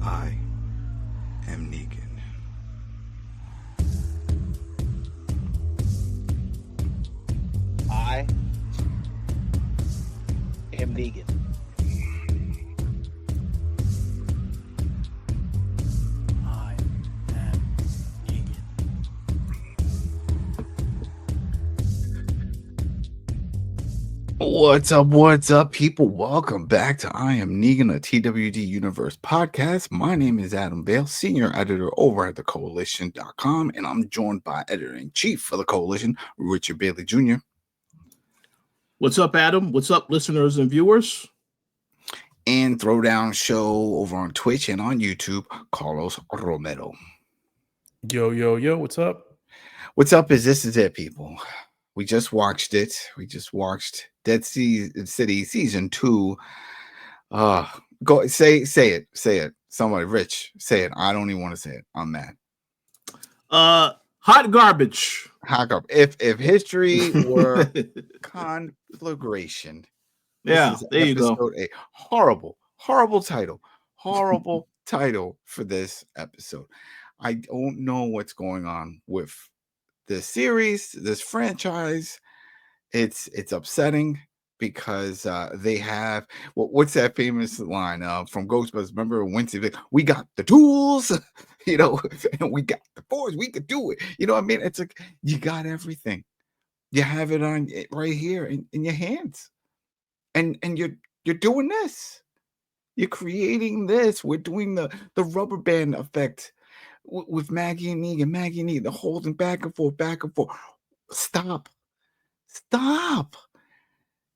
I am Negan. I am Negan. I am Negan. What's up, people? Welcome back to I Am Negan, a TWD Universe podcast. My name is Adam Vale, senior editor over at the Koalition.com, and I'm joined by editor-in-chief for the Koalition, Richard Bailey Jr. What's up, Adam? What's up, listeners and viewers? And Throwdown show over on Twitch and on YouTube, Carlos Romero. Yo, what's up? What's up is it, people. We just watched it. We just watched Dead City Season 2. Go say it. Somebody, Rich, say it. I don't even want to say it. I'm mad. Hot garbage. Hot garbage. If history were Conflagration. Yeah, there you go. A horrible title. Horrible title for this episode. I don't know what's going on with this series, this franchise. It's upsetting because they have what's that famous line from Ghostbusters? Remember Wednesday? Like, we got the tools, and we got the force. We could do it. You know what I mean? It's like you got everything. You have it on right here in your hands, and you're doing this. You're creating this. We're doing the rubber band effect with Maggie and Negan, the holding back and forth. Stop.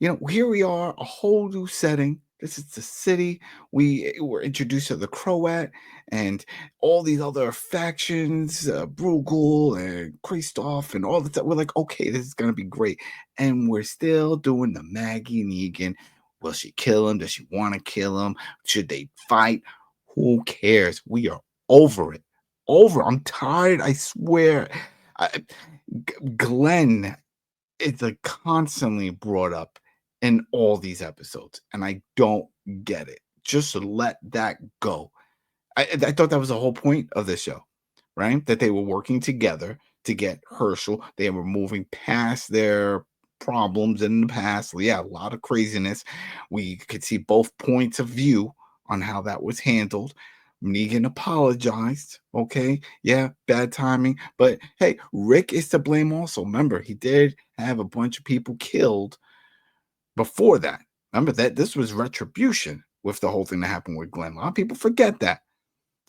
Here we are, a whole new setting. This is the city. We were introduced to the Croat and all these other factions, Burgl and Christoph and all the stuff. We're like, okay, this is going to be great. And we're still doing the Maggie and Negan. Will she kill him? Does she want to kill him? Should they fight? Who cares? We are over it. I'm tired. I swear. Glenn is like constantly brought up in all these episodes, and I don't get it. Just let that go. I thought that was the whole point of this show, right? That they were working together to get Hershel. They were moving past their problems in the past. Yeah, a lot of craziness. We could see both points of view on how that was handled. Negan apologized. Okay, yeah, bad timing. But hey, Rick is to blame also. Remember, he did have a bunch of people killed before that. Remember that this was retribution with the whole thing that happened with Glenn. A lot of people forget that.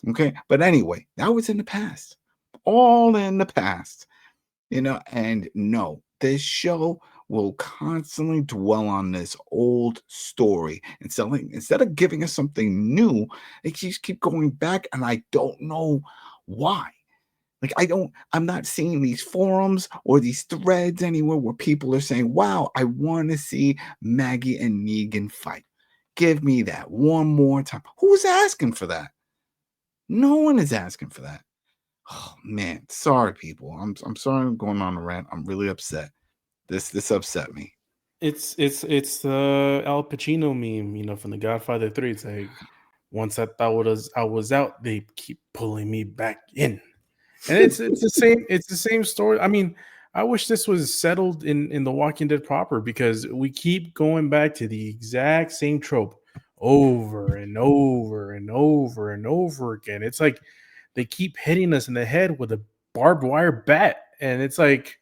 Okay, but anyway, that was in the past. All in the past. And no, this show will constantly dwell on this old story instead of giving us something new. They just keep going back, and I don't know why. Like, I'm not seeing these forums or these threads anywhere where people are saying, wow, I want to see Maggie and Negan fight. Give me that one more time. Who's asking for that? No one is asking for that. Oh man, sorry people. I'm sorry I'm going on a rant. I'm really upset. This upset me. It's the Al Pacino meme, from The Godfather 3. It's like, once I thought I was out, they keep pulling me back in. And it's the same story. I mean, I wish this was settled in The Walking Dead proper, because we keep going back to the exact same trope over and over and over and over again. It's like they keep hitting us in the head with a barbed wire bat, and it's like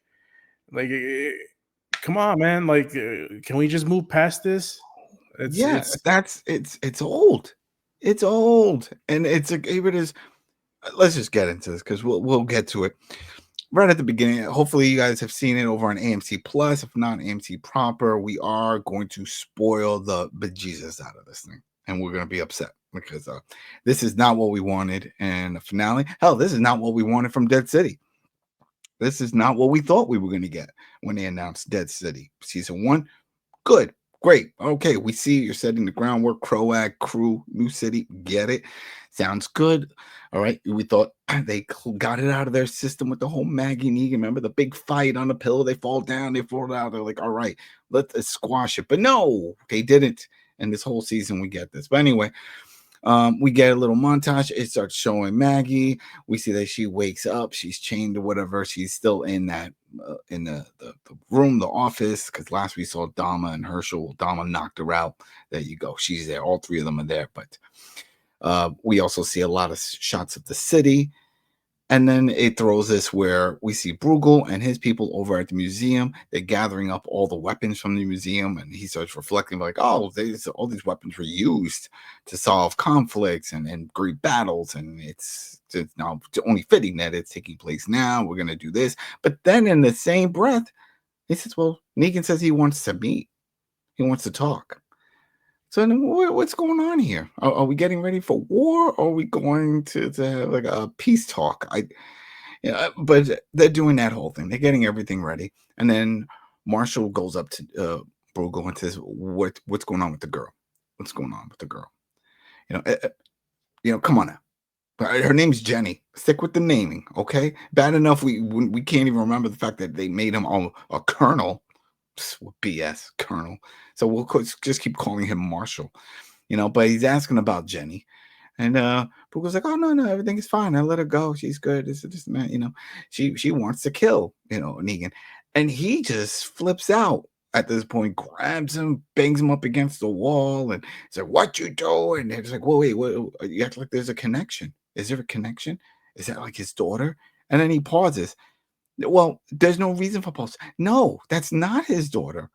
come on, man! Like, can we just move past this? It's old. It's old, and it is. Let's just get into this because we'll get to it right at the beginning. Hopefully, you guys have seen it over on AMC Plus. If not AMC proper, we are going to spoil the bejesus out of this thing, and we're going to be upset because this is not what we wanted in the finale. Hell, this is not what we wanted from Dead City. This is not what we thought we were going to get when they announced Dead City Season 1. Good. Great. Okay. We see you're setting the groundwork. Croat, crew, new city. Get it. Sounds good. All right. We thought they got it out of their system with the whole Maggie Negan. Remember the big fight on the pillow? They fall down. They fall out. They're like, all right, let's squash it. But no, they didn't. And this whole season, we get this. But anyway, We get a little montage. It starts showing Maggie. We see that she wakes up. She's chained or whatever. She's still in that in the room, the office. Because last we saw Dama and Hershel. Dama knocked her out. There you go. She's there. All three of them are there. But we also see a lot of shots of the city. And then it throws this where we see Burgl and his people over at the museum. They're gathering up all the weapons from the museum, and he starts reflecting like, oh, all these weapons were used to solve conflicts and great battles, and it's now only fitting that it's taking place now. We're going to do this. But then in the same breath, he says, well, Negan says he wants to meet. He wants to talk. So then what's going on here? Are we getting ready for war, or are we going to have like a peace talk? But they're doing that whole thing. They're getting everything ready, and then Marshall goes up to Burgl and says, "What's going on with the girl? What's going on with the girl? Come on now. Her name's Jenny. Stick with the naming, okay? Bad enough we can't even remember the fact that they made him a colonel." BS colonel. So we'll just keep calling him Marshall, but he's asking about Jenny, and Burgl's like, oh no, everything is fine. I let her go. She's good. This man, she wants to kill, Negan, and he just flips out at this point, grabs him, bangs him up against the wall, and he's like, what you doing? And it's like, whoa, wait, what? You act like there's a connection. Is there a connection? Is that like his daughter? And then he pauses. Well, there's no reason for pause. No, that's not his daughter.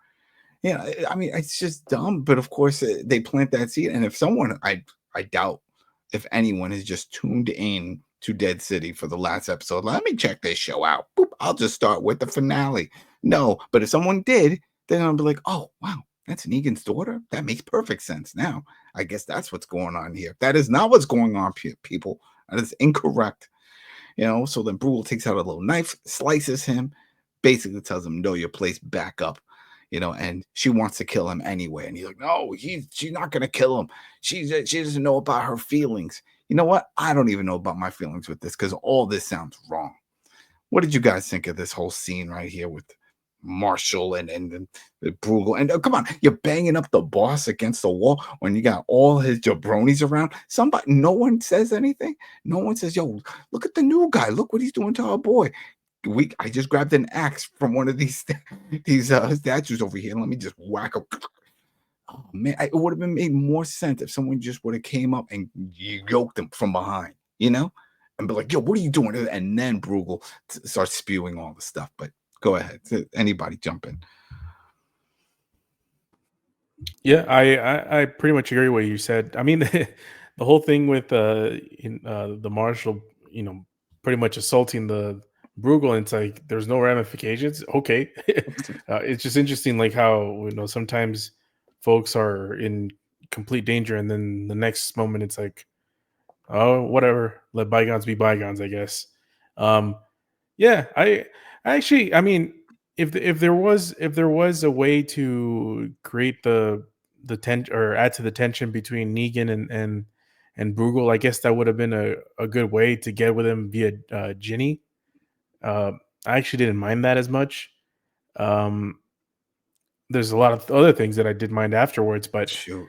I mean, it's just dumb. But of course, they plant that seed. And if someone, I doubt if anyone has just tuned in to Dead City for the last episode, let me check this show out. Boop, I'll just start with the finale. No, but if someone did, then I'll be like, oh, wow, that's Negan's daughter. That makes perfect sense now. I guess that's what's going on here. That is not what's going on, people. That is incorrect. So then Burgl takes out a little knife, slices him, basically tells him, no, your place back up, and she wants to kill him anyway. And he's like, no, she's not going to kill him. She doesn't know about her feelings. You know what? I don't even know about my feelings with this because all this sounds wrong. What did you guys think of this whole scene right here with Marshall and Burgl? And come on, you're banging up the boss against the wall when you got all his jabronis around. No one says anything. No one says, yo, look at the new guy. Look what he's doing to our boy. I just grabbed an axe from one of these statues over here. Let me just whack him. Oh man, it would have made more sense if someone just would have came up and yoked him from behind, and be like, yo, what are you doing? And then Burgl starts spewing all the stuff. But go ahead. Anybody jump in. Yeah, I pretty much agree with what you said. I mean, the whole thing with the Marshal, pretty much assaulting the Burgl, and it's like there's no ramifications. Okay, it's just interesting, like how sometimes folks are in complete danger, and then the next moment it's like, oh, whatever, let bygones be bygones, I guess. Yeah, I actually, I mean, if there was a way to create the tension or add to the tension between Negan and Burgl, I guess that would have been a good way to get with him via Jenny. I actually didn't mind that as much. There's a lot of other things that I did mind afterwards, but Shoot.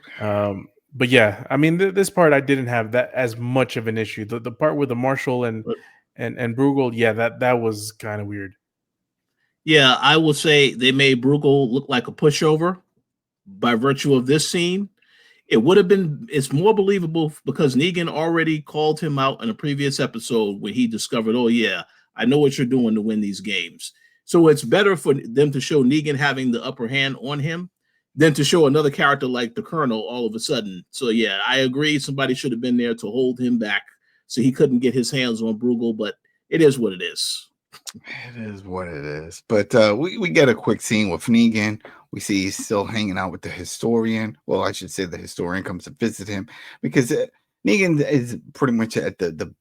But yeah, I mean, this part I didn't have that as much of an issue. The part with the Marshal and Burgl, yeah, that was kind of weird. Yeah, I will say they made Burgl look like a pushover by virtue of this scene. It's more believable because Negan already called him out in a previous episode when he discovered, oh yeah, I know what you're doing to win these games. So it's better for them to show Negan having the upper hand on him than to show another character like the Colonel all of a sudden. So yeah, I agree. Somebody should have been there to hold him back so he couldn't get his hands on Burgl, but it is what it is. It is what it is. But we get a quick scene with Negan. We see he's still hanging out with the historian. Well, I should say the historian comes to visit him because Negan is pretty much at the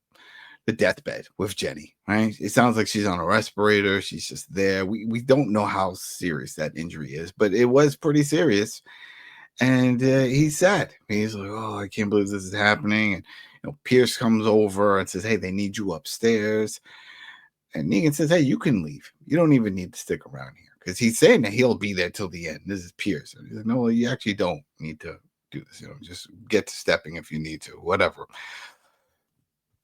deathbed with Jenny, right? It sounds like she's on a respirator. She's just there. We don't know how serious that injury is, but it was pretty serious. And he's sad. He's like, oh, I can't believe this is happening. And Pierce comes over and says, hey, they need you upstairs. And Negan says, hey, you can leave. You don't even need to stick around here. Because he's saying that he'll be there till the end. This is Pierce. And he's like, no, you actually don't need to do this. Just get to stepping if you need to, whatever.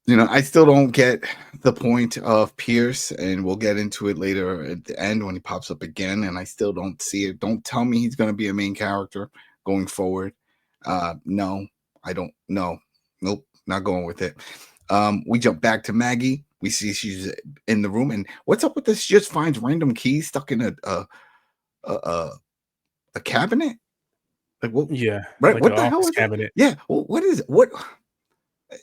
I still don't get the point of Pierce, and we'll get into it later at the end when he pops up again, and I still don't see it. Don't tell me he's going to be a main character going forward. No, I don't know. Nope, not going with it. We jump back to Maggie. We see she's in the room, and what's up with this? She just finds random keys stuck in a cabinet. Like what? Yeah, right? like What an the hell office is cabinet. that? Yeah. Well, what is it? What?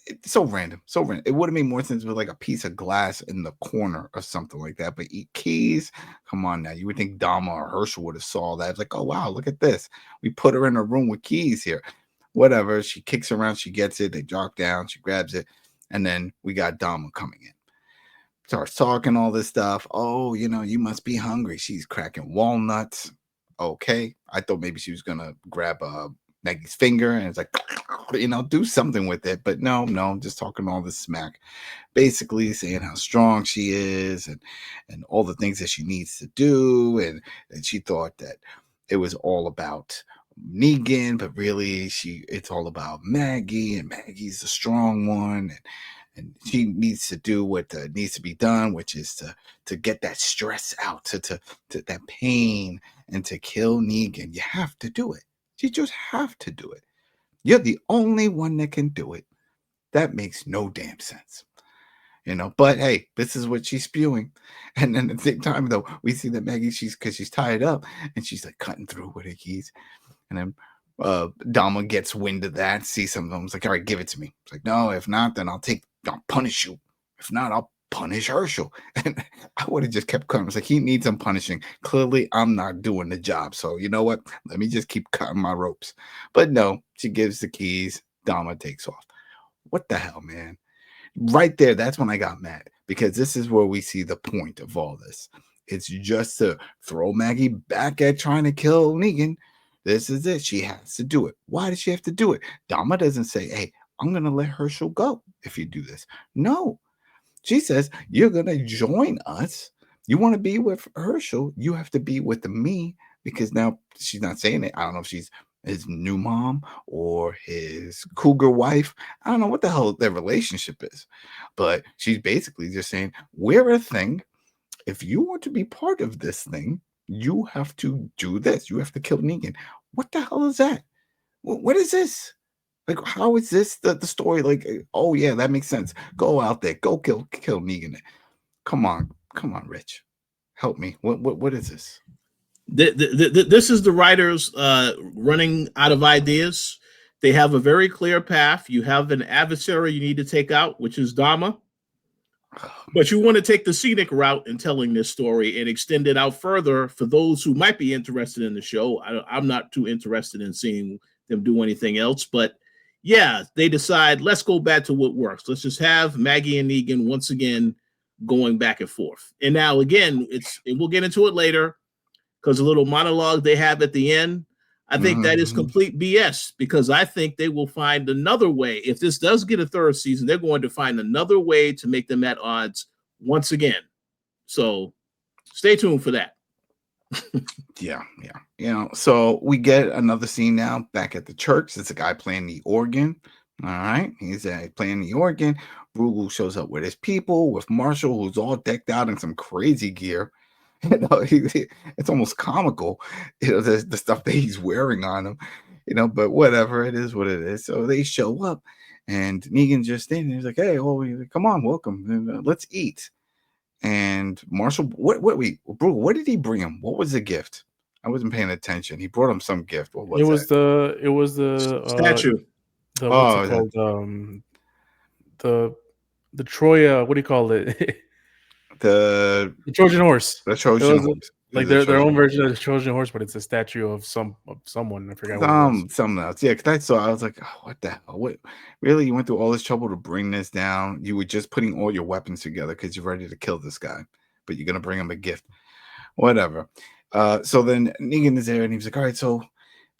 It's so random. So random. It would have made more sense with like a piece of glass in the corner or something like that. But keys, come on now. You would think Dama or Hershel would have saw that. It's like, oh wow, look at this. We put her in a room with keys here. Whatever. She kicks around. She gets it. They drop down. She grabs it, and then we got Dama coming in. Starts talking all this stuff. Oh, you must be hungry. She's cracking walnuts. Okay. I thought maybe she was gonna grab Maggie's finger and it's like, do something with it. But no, just talking all this smack. Basically saying how strong she is and all the things that she needs to do. And she thought that it was all about Negan, but really it's all about Maggie, and Maggie's the strong one. And she needs to do what needs to be done, which is to get that stress out, to that pain, and to kill Negan. You have to do it. You just have to do it. You're the only one that can do it. That makes no damn sense. But hey, this is what she's spewing. And then at the same time, though, we see that Maggie, because she's tied up and she's like cutting through with her keys. And then Dama gets wind of that, sees something. It's like, all right, give it to me. It's like, no, if not, then I'll punish you. If not, I'll punish Hershel. And I would have just kept cutting. It's like, he needs some punishing. Clearly, I'm not doing the job. So you know what? Let me just keep cutting my ropes. But no, she gives the keys. Dama takes off. What the hell, man? Right there, that's when I got mad, because this is where we see the point of all this. It's just to throw Maggie back at trying to kill Negan. This is it. She has to do it. Why does she have to do it? Dama doesn't say, hey, I'm going to let Hershel go if you do this. No. She says, you're going to join us. You want to be with Hershel, you have to be with me, because now she's not saying it. I don't know if she's his new mom or his cougar wife. I don't know what the hell their relationship is. But she's basically just saying, we're a thing. If you want to be part of this thing, you have to do this. You have to kill Negan. What the hell is that? What is this? Like, how is this the story? Like, oh yeah, that makes sense. Go out there, go kill Negan. Come on, Rich, help me. What is this? This is the writers running out of ideas. They have a very clear path. You have an adversary you need to take out, which is Dama. But you want to take the scenic route in telling this story and extend it out further for those who might be interested in the show. I'm not too interested in seeing them do anything else. But yeah, they decide, let's go back to what works. Let's just have Maggie and Negan once again going back and forth. And now, again, we'll get into it later, because a little monologue they have at the end, I think that is complete BS, because I think they will find another way. If this does get a third season, they're going to find another way to make them at odds once again. So stay tuned for that. Yeah. So we get another scene now back at the church. It's a guy playing the organ. All right. He's playing the organ. Burgl shows up with his people, with Marshall, who's all decked out in some crazy gear. It's almost comical, the stuff that he's wearing on him, but whatever, it is what it is. So they show up, and Negan's just standing. He's like, "Hey, come on, welcome, let's eat." And Marshall, what did he bring him? What was the gift? I wasn't paying attention. He brought him some gift. What was it? It was the statue. What's it called? The Troya. What do you call it? The Trojan horse. The Trojan horse. Like their own version of the Trojan horse, but it's a statue of someone. I forgot what it was. Something else. Yeah, because I was like, oh, what the hell? What? Really? You went through all this trouble to bring this down? You were just putting all your weapons together because you're ready to kill this guy, but you're gonna bring him a gift. Whatever. So then Negan is there, and he's like, all right, so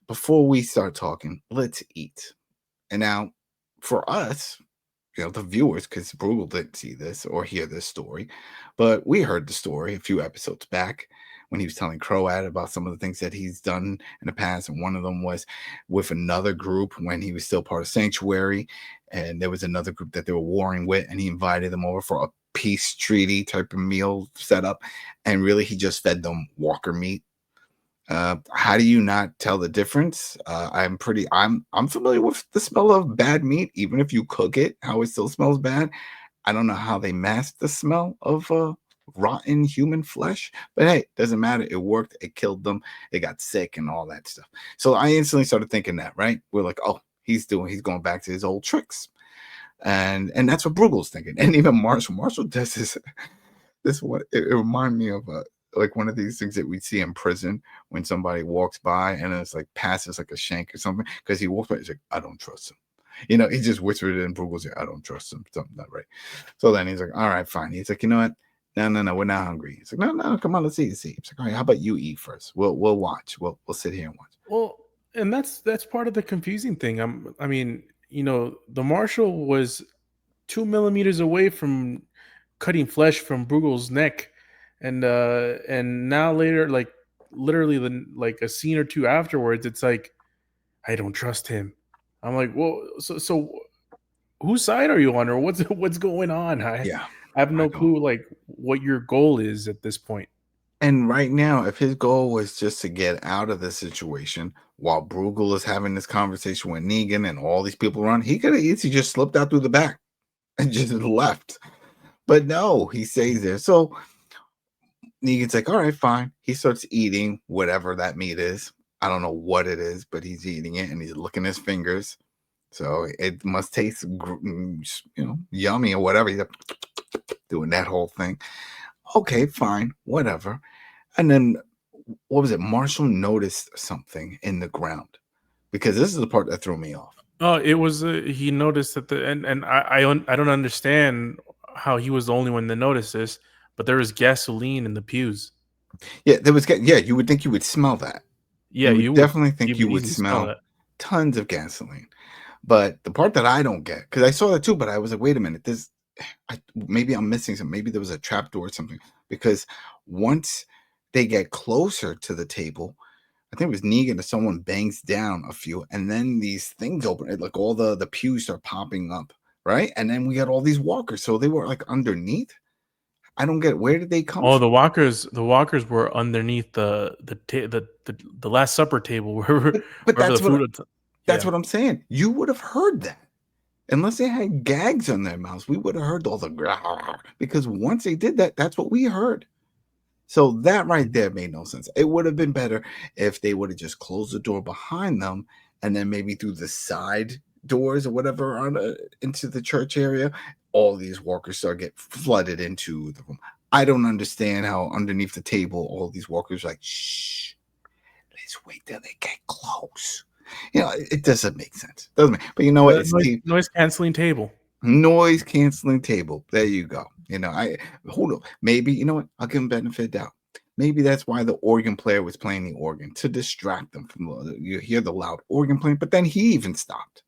before we start talking, let's eat. And now, for us, the viewers, because Burgl didn't see this or hear this story, but we heard the story a few episodes back. when he was telling Croat about some of the things that he's done in the past. And one of them was with another group when he was still part of Sanctuary. And there was another group that they were warring with, and he invited them over for a peace treaty type of meal setup. And really, he just fed them walker meat. How do you not tell the difference? I'm familiar with the smell of bad meat, even if you cook it, how it still smells bad. I don't know how they mask the smell of rotten human flesh, but hey, doesn't matter. It worked. It killed them. They got sick and all that stuff. So I instantly started thinking that, right? We're like, oh, he's going back to his old tricks, and that's what Burgl's thinking. And even Marshall does this one. It reminded me of like one of these things that we see in prison when somebody walks by and it's like passes like a shank or something, because he walks by, he's like, I don't trust him. You know, he just whispered it in Burgl's ear, I don't trust him. Something not right. So then he's like, all right, fine. He's like, you know what? No, we're not hungry. He's like, no, come on, let's eat. He's like, all right, how about you eat first? We'll watch. We'll sit here and watch. Well, and that's part of the confusing thing. I mean, you know, the Marshal was 2 millimeters away from cutting flesh from Burgl's neck, and now later, like literally like a scene or two afterwards, it's like, I don't trust him. I'm like, well, so whose side are you on, or what's going on? I have no clue like what your goal is at this point. And right now, if his goal was just to get out of the situation while Burgl is having this conversation with Negan and all these people around, he could have easily just slipped out through the back and just left. But no, he stays there. So Negan's like, all right, fine. He starts eating whatever that meat is. I don't know what it is, but he's eating it and he's licking his fingers. So it must taste, yummy or whatever. He's doing that whole thing. Okay, fine, whatever. And then, what was it? Marshall noticed something in the ground, because this is the part that threw me off. Oh, it was he noticed that and I don't understand how he was the only one that noticed this, but there was gasoline in the pews. Yeah, there was. Yeah, you would think you would smell that. Yeah, you would definitely think you would smell tons of gasoline. But the part that I don't get, because I saw that too, but I was like, wait a minute, maybe I'm missing something. Maybe there was a trapdoor or something. Because once they get closer to the table, I think it was Negan or someone bangs down a few, and then these things open, like all the pews start popping up, right? And then we got all these walkers. So they were like underneath. I don't get it. Where did they come from? The walkers were underneath the Last Supper table. But that's what I'm saying. You would have heard that. Unless they had gags on their mouths, we would have heard all the grrr, because once they did that, that's what we heard. So that right there made no sense. It would have been better if they would have just closed the door behind them, and then maybe through the side doors or whatever into the church area, all these walkers start get flooded into the room. I don't understand how underneath the table all these walkers are like, shh, let's wait till they get close. You know, it doesn't make sense. But you know what? It's noise canceling table. Noise canceling table. There you go. You know, hold on. Maybe, you know what? I'll give him benefit of doubt. Maybe that's why the organ player was playing the organ, to distract them from you hear the loud organ playing, but then he even stopped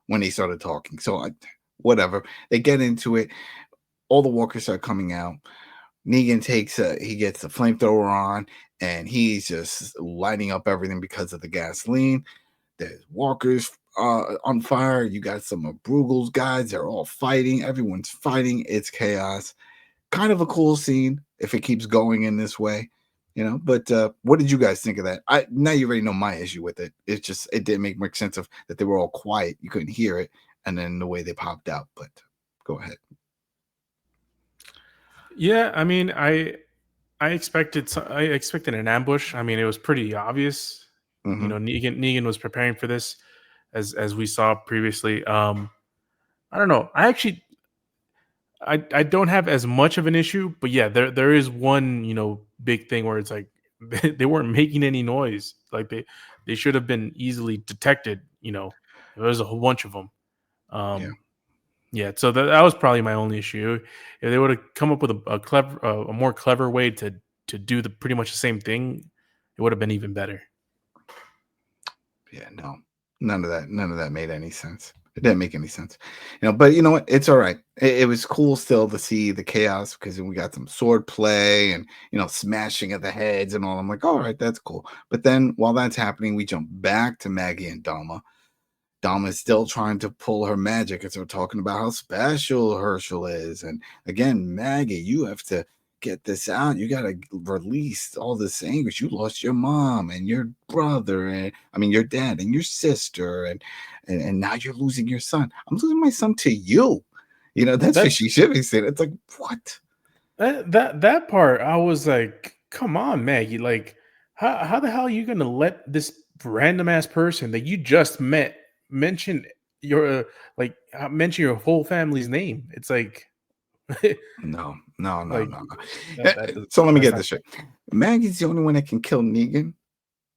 when he started talking. So whatever. They get into it. All the walkers start coming out. Negan he gets the flamethrower on, and he's just lighting up everything because of the gasoline. There's walkers on fire. You got some of Burgl's guys. They're all fighting. Everyone's fighting. It's chaos. Kind of a cool scene if it keeps going in this way, you know. But what did you guys think of that? Now you already know my issue with it. It didn't make much sense of that they were all quiet. You couldn't hear it, and then the way they popped out. But go ahead. Yeah, I mean, I expected an ambush. I mean, it was pretty obvious. Mm-hmm. You know, Negan was preparing for this, as we saw previously. I don't know. I don't have as much of an issue, but yeah, there is one, you know, big thing where it's like they weren't making any noise. Like they should have been easily detected. You know, there was a whole bunch of them. Yeah. So that was probably my only issue. If they would have come up with a more clever way to do pretty much the same thing, it would have been even better. Yeah, no, none of that made any sense. It didn't make any sense, but you know what? It's all right. It was cool still to see the chaos because we got some sword play and smashing of the heads and all. I'm like, all right, that's cool. But then while that's happening, we jump back to Maggie and Dama. Dama is still trying to pull her magic as we're talking about how special Hershel is. And again, Maggie, you have to get this out. You got to release all this anguish. You lost your mom and your brother, and your dad and your sister, and now you're losing your son. I'm losing my son to you. That's what she should be saying. It's like, what? That part, I was like, come on, Maggie. Like, how the hell are you gonna let this random ass person that you just met mention your whole family's name? It's like no. Like, So let me get this straight. Maggie's the only one that can kill Negan,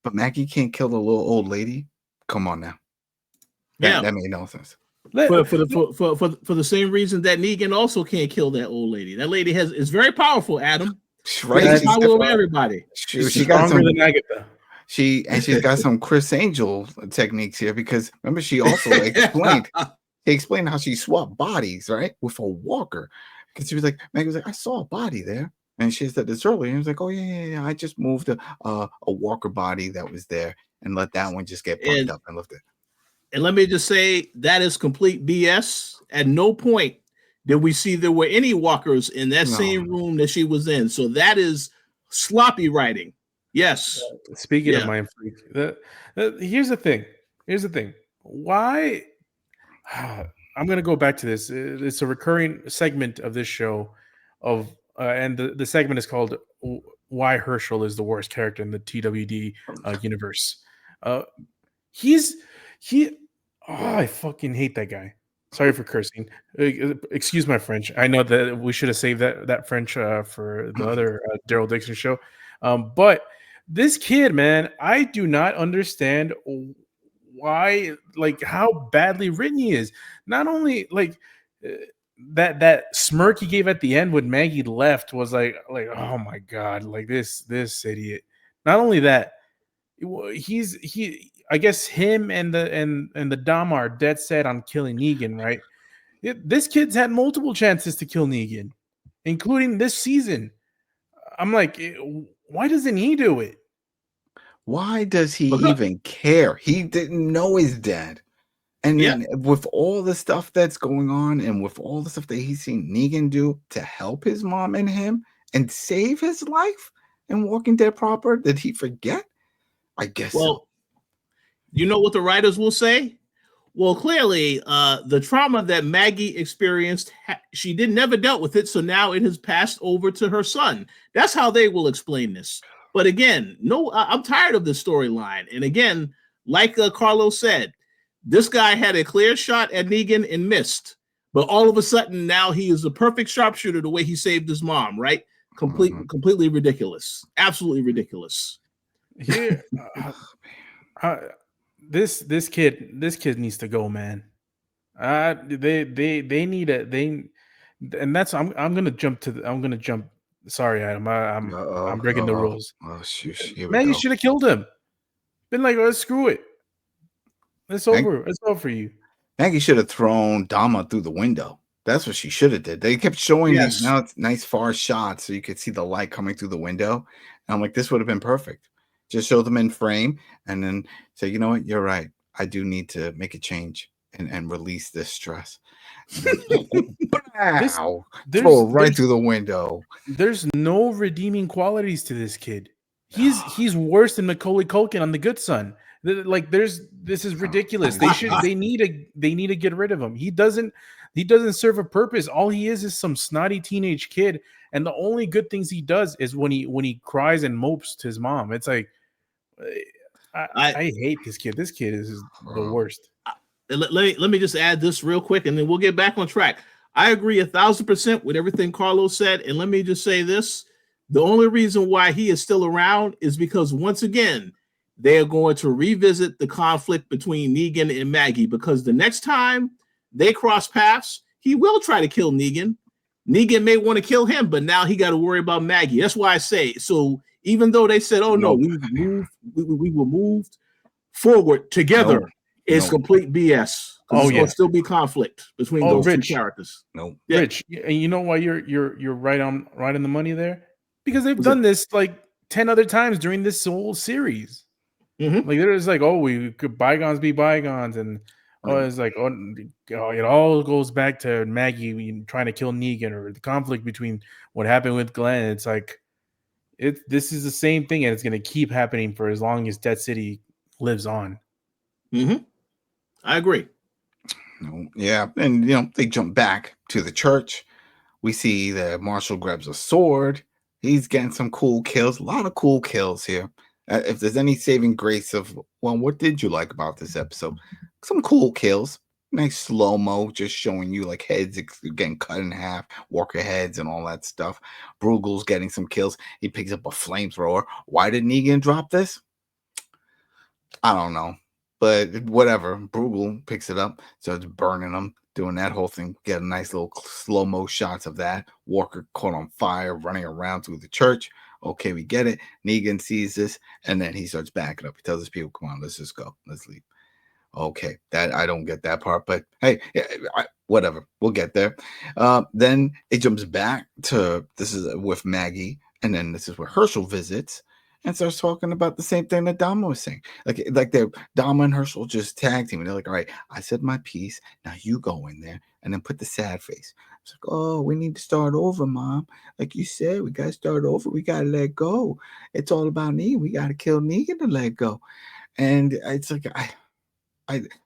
but Maggie can't kill the little old lady. Come on now. That made no sense. For the same reason that Negan also can't kill that old lady. That lady is very powerful, Adam. Right. She's power over everybody. She got some, than Agatha. She's got some Chris Angel techniques here, because remember she also explained how she swapped bodies, right, with a walker. Because she was like, Maggie was like, I saw a body there. And she said this earlier. And he was like, oh, yeah. I just moved a walker body that was there and let that one just get pumped up and lifted. And let me just say, that is complete BS. At no point did we see there were any walkers in that same room that she was in. So that is sloppy writing. Yes. Speaking of mind freak, here's the thing. Why? I'm going to go back to this. It's a recurring segment of this show and the segment is called Why Hershel is the Worst Character in the TWD universe. I fucking hate that guy. Sorry for cursing. Excuse my French. I know that we should have saved that French for the other Daryl Dixon show. But this kid, man, I do not understand why, like, how badly written he is. Not only like that smirk he gave at the end when Maggie left was like oh my god, like this idiot. Not only that, I guess him and the Dama are dead set on killing Negan, right? This kid's had multiple chances to kill Negan, including this season. I'm like, why doesn't he do it? Why does he even care? He didn't know his dad. And then with all the stuff that's going on and with all the stuff that he's seen Negan do to help his mom and him and save his life in Walking Dead proper, did he forget? I guess so. You know what the writers will say? Well, clearly, the trauma that Maggie experienced, she never dealt with it, so now it has passed over to her son. That's how they will explain this. But again, I'm tired of this storyline. And again, like Carlos said, this guy had a clear shot at Negan and missed. But all of a sudden, now he is a perfect sharpshooter the way he saved his mom, right? Completely ridiculous. Absolutely ridiculous. Here, this kid needs to go, man. They need and that's I'm gonna jump. Sorry, Adam. I'm breaking the rules. Oh shoot! Man, you should have killed him. Been like, oh, screw it. It's over. It's over for you. Maggie should have thrown Dama through the window. That's what she should have did. They kept showing these nice far shots so you could see the light coming through the window. And I'm like, this would have been perfect. Just show them in frame and then say, you know what? You're right. I do need to make a change and release this stress. Throw it right through the window. There's no redeeming qualities to this kid. He's worse than Macaulay Culkin on The Good Son. Like, this is ridiculous. They need to get rid of him. He doesn't serve a purpose. All he is some snotty teenage kid, and the only good things he does is when he cries and mopes to his mom. It's like, I hate this kid. This kid is the worst. Let me just add this real quick, and then we'll get back on track. I agree 1,000% with everything Carlos said, and let me just say this: the only reason why he is still around is because, once again, they are going to revisit the conflict between Negan and Maggie, because the next time they cross paths, he will try to kill Negan. Negan may want to kill him, but now he got to worry about Maggie. That's why I say, so even though they said, oh no, we were moved forward together. It's No. complete BS. Oh, There's yeah. going to still be conflict between Oh, those Rich. two characters. No. Yeah. Rich, and you know why you're right in the money there? Because they've What's done this like 10 other times during this whole series. Mm-hmm. Like there's like, oh, we could bygones be bygones, and it's like, it all goes back to Maggie trying to kill Negan, or the conflict between what happened with Glenn. It's like this is the same thing, and it's gonna keep happening for as long as Dead City lives on. Mm-hmm. I agree. No. Yeah. And, they jump back to the church. We see that Marshall grabs a sword. He's getting some cool kills. A lot of cool kills here. If there's any saving grace of, well, what did you like about this episode? Some cool kills. Nice slow-mo, just showing you like heads getting cut in half, walker heads and all that stuff. Burgl's getting some kills. He picks up a flamethrower. Why did Negan drop this? I don't know. But whatever. Burgl picks it up, starts burning them, doing that whole thing. Get a nice little slow-mo shots of that. Walker caught on fire, running around through the church. Okay, we get it. Negan sees this, and then he starts backing up. He tells his people, come on, let's just go. Let's leave. Okay, that I don't get that part, but hey, whatever. We'll get there. Then it jumps back to, this is with Maggie, and then this is where Hershel visits and starts talking about the same thing that Dama was saying. Like they're Dama and Hershel just tag team. They're like, all right, I said my piece. Now you go in there and then put the sad face. It's like, oh, we need to start over, Mom. Like you said, we gotta start over. We gotta let go. It's all about Negan. We gotta kill Negan to let go. And it's like I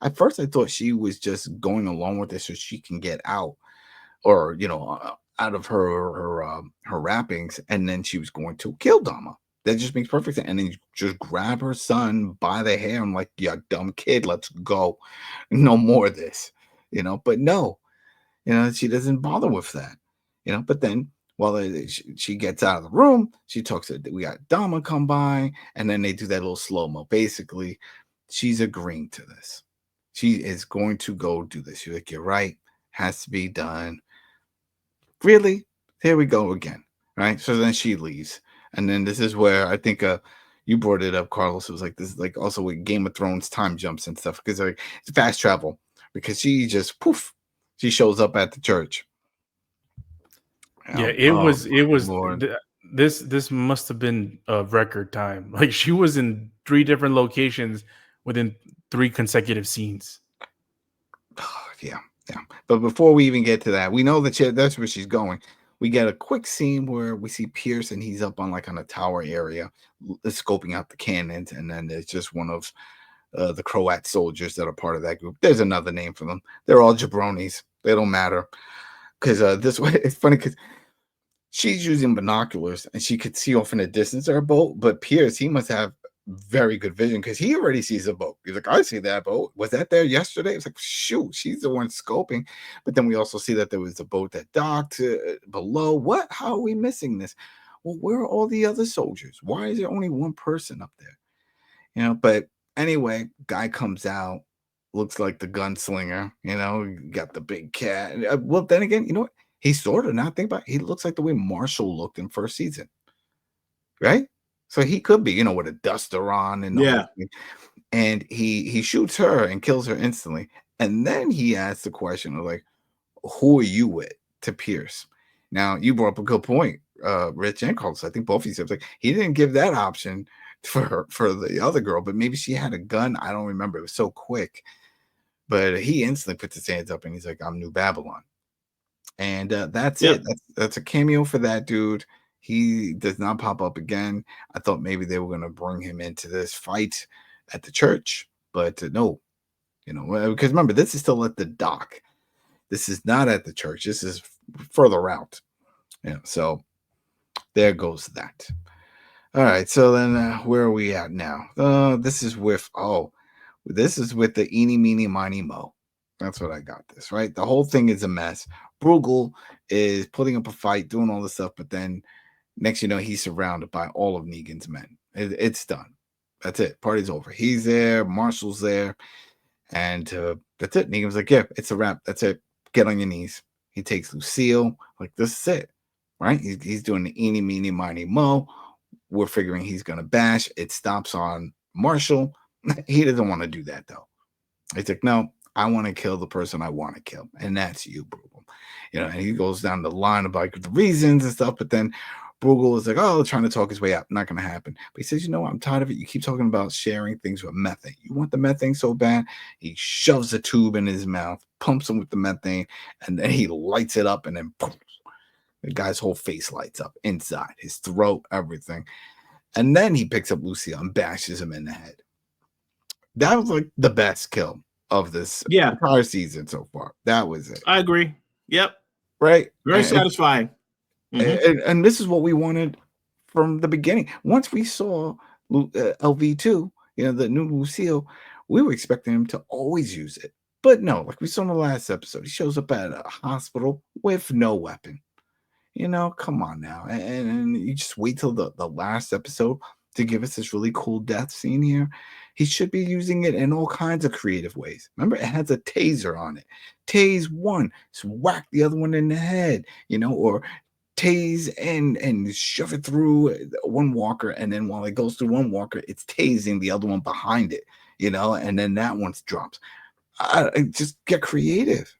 at first I thought she was just going along with this so she can get out, or out of her wrappings, and then she was going to kill Dama. That just makes perfect sense. And then you just grab her son by the hair. I'm like, yeah, dumb kid, let's go. No more of this, But no, she doesn't bother with that, But then while she gets out of the room, she talks to, we got Dama come by, and then they do that little slow mo. Basically, she's agreeing to this. She is going to go do this. You're like, you're right, has to be done. Really? Here we go again, right? So then she leaves. And then this is where I think you brought it up, Carlos. It was like this, like also with Game of Thrones time jumps and stuff, because like it's fast travel. Because she just she shows up at the church. Yeah, it was. This must have been a record time. Like she was in 3 different locations within 3 consecutive scenes. Yeah. But before we even get to that, we know that that's where she's going. We get a quick scene where we see Pierce and he's up on a tower area, scoping out the cannons, and then there's just one of the Croat soldiers that are part of that group. There's another name for them. They're all jabronis. They don't matter. Because this way, it's funny because she's using binoculars and she could see off in the distance our boat, but Pierce, he must have very good vision because he already sees a boat. He's like, I see that boat. Was that there yesterday? It's like, shoot, she's the one scoping. But then we also see that there was a boat that docked below. What? How are we missing this? Well, where are all the other soldiers? Why is there only one person up there? But anyway, guy comes out, looks like the gunslinger, got the big cat. Well, then again, you know what? He sort of, not think about it, he looks like the way Marshall looked in first season, right? So he could be, with a duster on and Yeah. And he shoots her and kills her instantly. And then he asks the question of like, who are you with, to Pierce? Now you brought up a good point, Rich and Carlos. I think both of you said like he didn't give that option for the other girl, but maybe she had a gun. I don't remember. It was so quick. But he instantly puts his hands up and he's like, I'm New Babylon. And that's it. That's a cameo for that dude. He does not pop up again. I thought maybe they were going to bring him into this fight at the church, but no, because remember, this is still at the dock. This is not at the church. This is further out. So there goes that. All right. So then where are we at now? This is with the eeny, meeny, miny, mo. That's what I got this, right? The whole thing is a mess. Burgl is putting up a fight, doing all this stuff, but then next he's surrounded by all of Negan's men. It's done. That's it. Party's over. He's there. Marshall's there. And that's it. Negan's like, yeah, it's a wrap. That's it. Get on your knees. He takes Lucille. Like, this is it. Right? He's doing the eeny, meeny, miny, mo. We're figuring he's going to bash. It stops on Marshall. He doesn't want to do that, though. He's like, no, I want to kill the person I want to kill, and that's you, Burgl. And he goes down the line about the reasons and stuff, but then Burgl is like, oh, trying to talk his way out. Not going to happen. But he says, I'm tired of it. You keep talking about sharing things with methane. You want the methane so bad? He shoves a tube in his mouth, pumps him with the methane, and then he lights it up, and then poof, the guy's whole face lights up inside, his throat, everything. And then he picks up Lucille and bashes him in the head. That was like the best kill of this entire season so far. That was it. I agree. Yep. Right? Very satisfying. And this is what we wanted from the beginning. Once we saw LV2, the new Lucille, we were expecting him to always use it. But no, like we saw in the last episode, he shows up at a hospital with no weapon. Come on now. And you just wait till the last episode to give us this really cool death scene here. He should be using it in all kinds of creative ways. Remember, it has a taser on it. Tase one, so whack the other one in the head, or tase and shove it through one walker, and then while it goes through one walker, it's tasing the other one behind it, and then that one drops. Just get creative.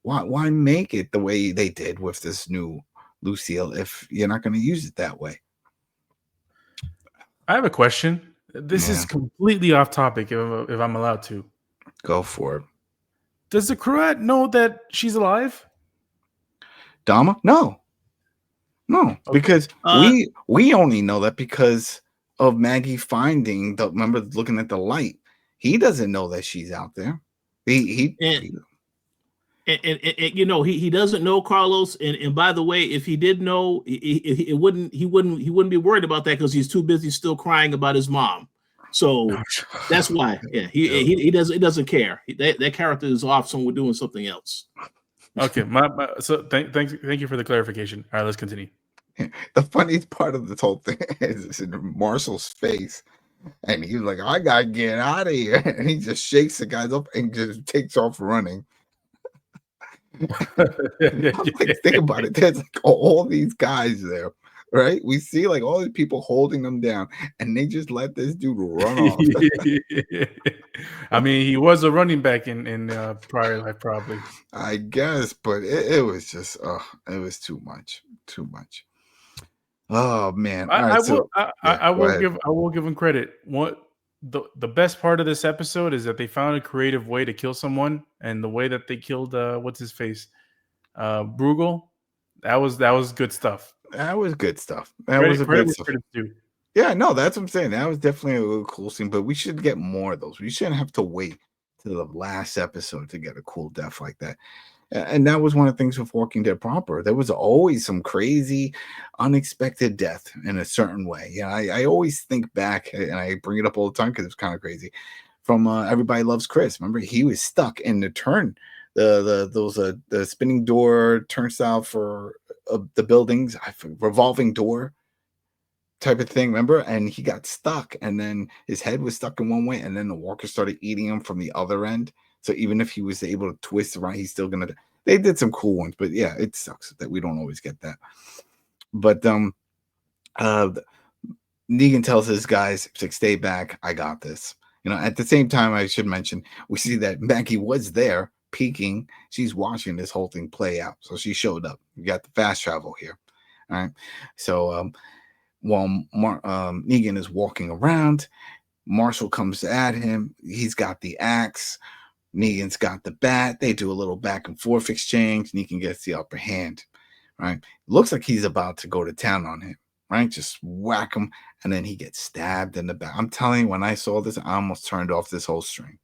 Why make it the way they did with this new Lucille if you're not going to use it that way? I have a question. This is completely off topic if I'm allowed to. Go for it. Does the crewette know that she's alive? Dama? No, because we only know that because of Maggie finding remember looking at the light. He doesn't know that she's out there. He doesn't know, Carlos. And by the way, if he did know, he wouldn't be worried about that because he's too busy still crying about his mom. So that's why. Yeah, he doesn't care. That character is off somewhere doing something else. Okay, so thank you for the clarification. All right, let's continue. The funniest part of this whole thing is in Marshall's face. And he's like, I gotta get out of here. And he just shakes the guys up and just takes off running. Think about it. There's like all these guys there, right? We see like all these people holding them down, and they just let this dude run off. I mean, he was a running back in prior life, probably. I guess, but it was just, it was too much. Oh man! I will give him credit. What the best part of this episode is that they found a creative way to kill someone, and the way that they killed what's his face, Burgl. That was good stuff. That was good stuff. Yeah, no, that's what I'm saying. That was definitely a really cool scene. But we should get more of those. We shouldn't have to wait to the last episode to get a cool death like that. And that was one of the things with Walking Dead proper. There was always some crazy, unexpected death in a certain way. I always think back, and I bring it up all the time because it's kind of crazy. From Everybody Loves Chris. Remember, he was stuck in the turn, the spinning door turnstile for the buildings, revolving door type of thing. Remember, and he got stuck, and then his head was stuck in one way, and then the walker started eating him from the other end. So even if he was able to twist around, he's still gonna. They did some cool ones, but yeah, it sucks that we don't always get that. But Negan tells his guys, like, stay back, I got this. At the same time, I should mention we see that Maggie was there peeking. She's watching this whole thing play out, so she showed up. We got the fast travel here. All right, so while Negan is walking around, Marshall comes at him. He's got the axe. Negan's got the bat. They do a little back and forth exchange. Negan gets the upper hand, right? Looks like he's about to go to town on him, right? Just whack him, and then he gets stabbed in the back. I'm telling you, when I saw this, I almost turned off this whole stream.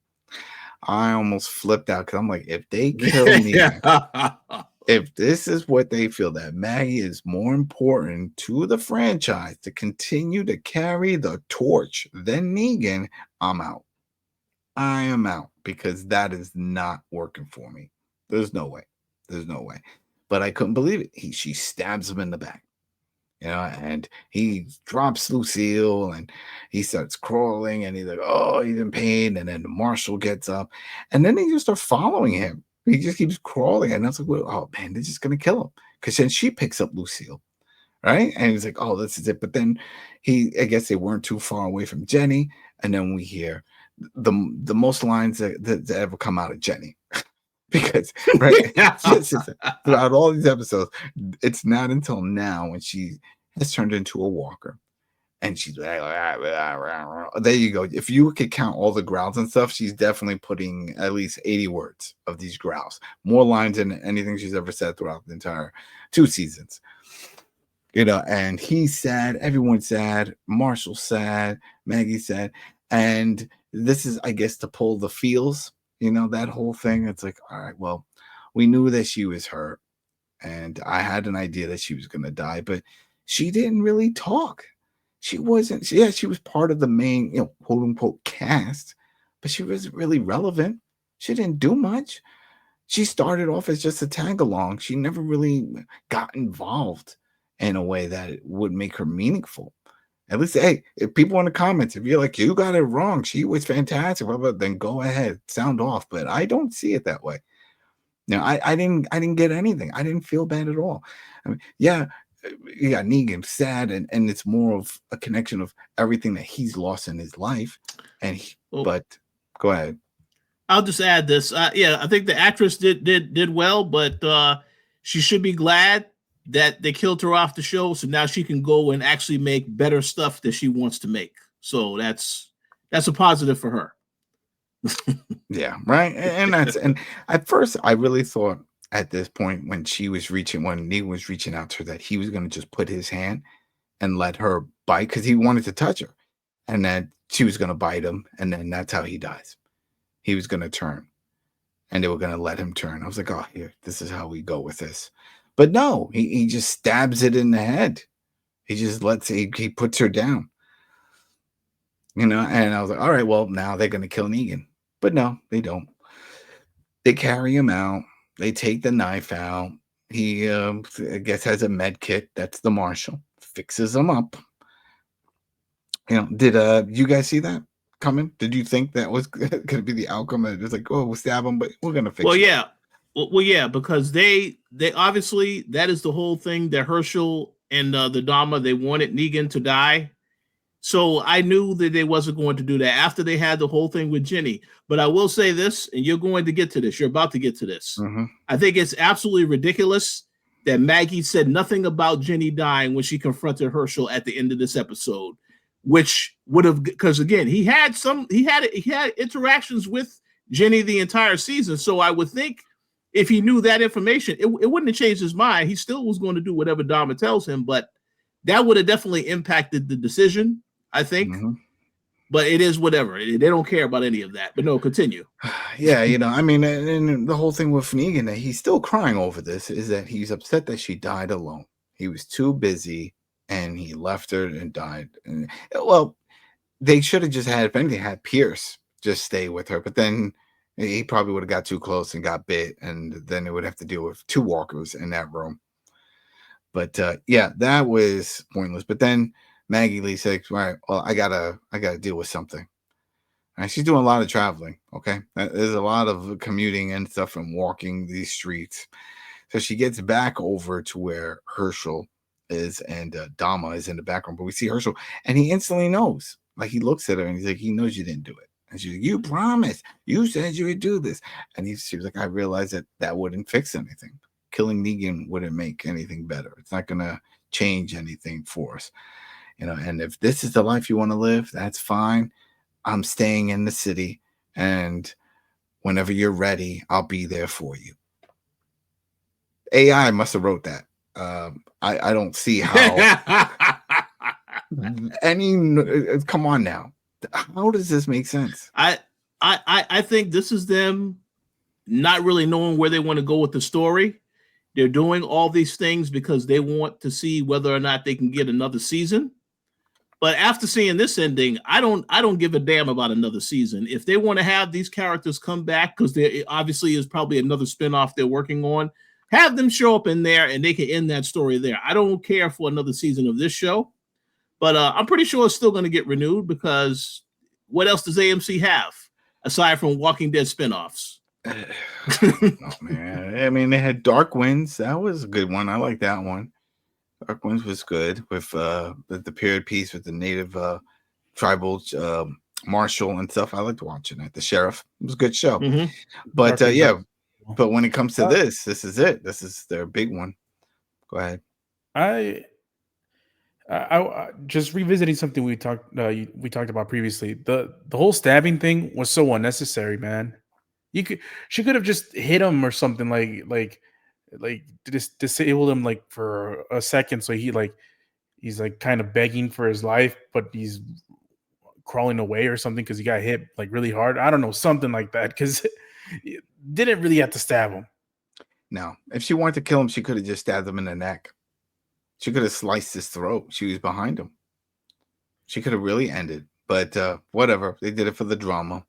I almost flipped out because I'm like, if they kill Negan, if this is what they feel, that Maggie is more important to the franchise to continue to carry the torch than Negan, I'm out. I am out because that is not working for me. There's no way. But I couldn't believe it. She stabs him in the back, and he drops Lucille and he starts crawling and he's like, oh, he's in pain. And then the Marshal gets up and then they just start following him. He just keeps crawling. And I was like, well, oh man, they're just going to kill him. Because then she picks up Lucille. Right. And he's like, oh, this is it. But then I guess they weren't too far away from Jenny. And then we hear the most lines that ever come out of Jenny. Because right throughout all these episodes, it's not until now when she has turned into a walker and she's like, there you go. If you could count all the growls and stuff, she's definitely putting at least 80 words of these growls, more lines than anything she's ever said throughout the entire 2 seasons. And he's sad, everyone's sad, Marshall's sad, Maggie's sad, and this is, I guess, to pull the feels. That whole thing. It's like, all right, well, we knew that she was hurt, and I had an idea that she was going to die, but she didn't really talk. She wasn't. She was part of the main, quote unquote cast, but she wasn't really relevant. She didn't do much. She started off as just a tag along. She never really got involved in a way that it would make her meaningful. At least, hey, if people in the comments, if you're like, you got it wrong, she was fantastic, then go ahead, sound off. But I don't see it that way. I didn't get anything. I didn't feel bad at all. I mean, yeah, you got Negan sad, and it's more of a connection of everything that he's lost in his life. But go ahead. I'll just add this. I think the actress did well, but she should be glad that they killed her off the show, so now she can go and actually make better stuff that she wants to make. So that's a positive for her. Yeah, right. And at first I really thought at this point when Negan was reaching out to her that he was going to just put his hand and let her bite because he wanted to touch her, and that she was going to bite him, and then that's how he dies. He was going to turn, and they were going to let him turn. I was like, oh, here, this is how we go with this. But no, he just stabs it in the head. He just he puts her down. And I was like, all right, well, now they're going to kill Negan. But no, they don't. They carry him out. They take the knife out. He, I guess, has a med kit. That's the Marshal. Fixes him up. Did you guys see that coming? Did you think that was going to be the outcome? It was like, oh, we'll stab him, but we're going to fix him. Well, yeah. Well, yeah, because they obviously, that is the whole thing that Hershel and the Dama, they wanted Negan to die. So I knew that they wasn't going to do that after they had the whole thing with Jenny. But I will say this, and you're going to get to this. You're about to get to this. Mm-hmm. I think it's absolutely ridiculous that Maggie said nothing about Jenny dying when she confronted Hershel at the end of this episode, which would have, because again, he had interactions with Jenny the entire season. So I would think, if he knew that information, it wouldn't have changed his mind. He still was going to do whatever Dama tells him, but that would have definitely impacted the decision, I think. Mm-hmm. But it is whatever. They don't care about any of that. But no, continue. Yeah, I mean, and the whole thing with Negan, that he's still crying over this, is that he's upset that she died alone. He was too busy, and he left her and died. And, well, they should have just had, if anything, had Pierce just stay with her. But then he probably would have got too close and got bit, and then they would have to deal with 2 walkers in that room. But yeah, that was pointless. But then Maggie Lee said, "All right, well, I gotta deal with something." And she's doing a lot of traveling. Okay, there's a lot of commuting and stuff and walking these streets. So she gets back over to where Hershel is, and Dama is in the background. But we see Hershel, and he instantly knows. Like, he looks at her and he's like, he knows you didn't do it. And she's like, you promised. You said you would do this. And she was like, I realized that wouldn't fix anything. Killing Negan wouldn't make anything better. It's not going to change anything for us. And if this is the life you want to live, that's fine. I'm staying in the city. And whenever you're ready, I'll be there for you. AI must have wrote that. I don't see how come on now. How does this make sense? I think this is them not really knowing where they want to go with the story. They're doing all these things because they want to see whether or not they can get another season. But after seeing this ending, I don't give a damn about another season. If they want to have these characters come back, because there obviously is probably another spinoff they're working on, have them show up in there and they can end that story there. I don't care for another season of this show. But I'm pretty sure it's still going to get renewed, because what else does AMC have aside from Walking Dead spinoffs? Oh, man. I mean, they had Dark Winds. That was a good one. I like that one. Dark Winds was good with the period piece with the native tribal Marshall and stuff. I liked watching it. The Sheriff, it was a good show. Mhm. But Dark yeah, Knight. but when it comes to Uh, this is it. This is their big one. Go ahead. I just revisiting something we talked about previously. The whole stabbing thing was so unnecessary, man. She could have just hit him or something like just disabled him like for a second, so he's like kind of begging for his life, but he's crawling away or something because he got hit like really hard. I don't know, something like that, because didn't really have to stab him. No, if she wanted to kill him, she could have just stabbed him in the neck. She could have sliced his throat. She was behind him. She could have really ended, but whatever. They did it for the drama,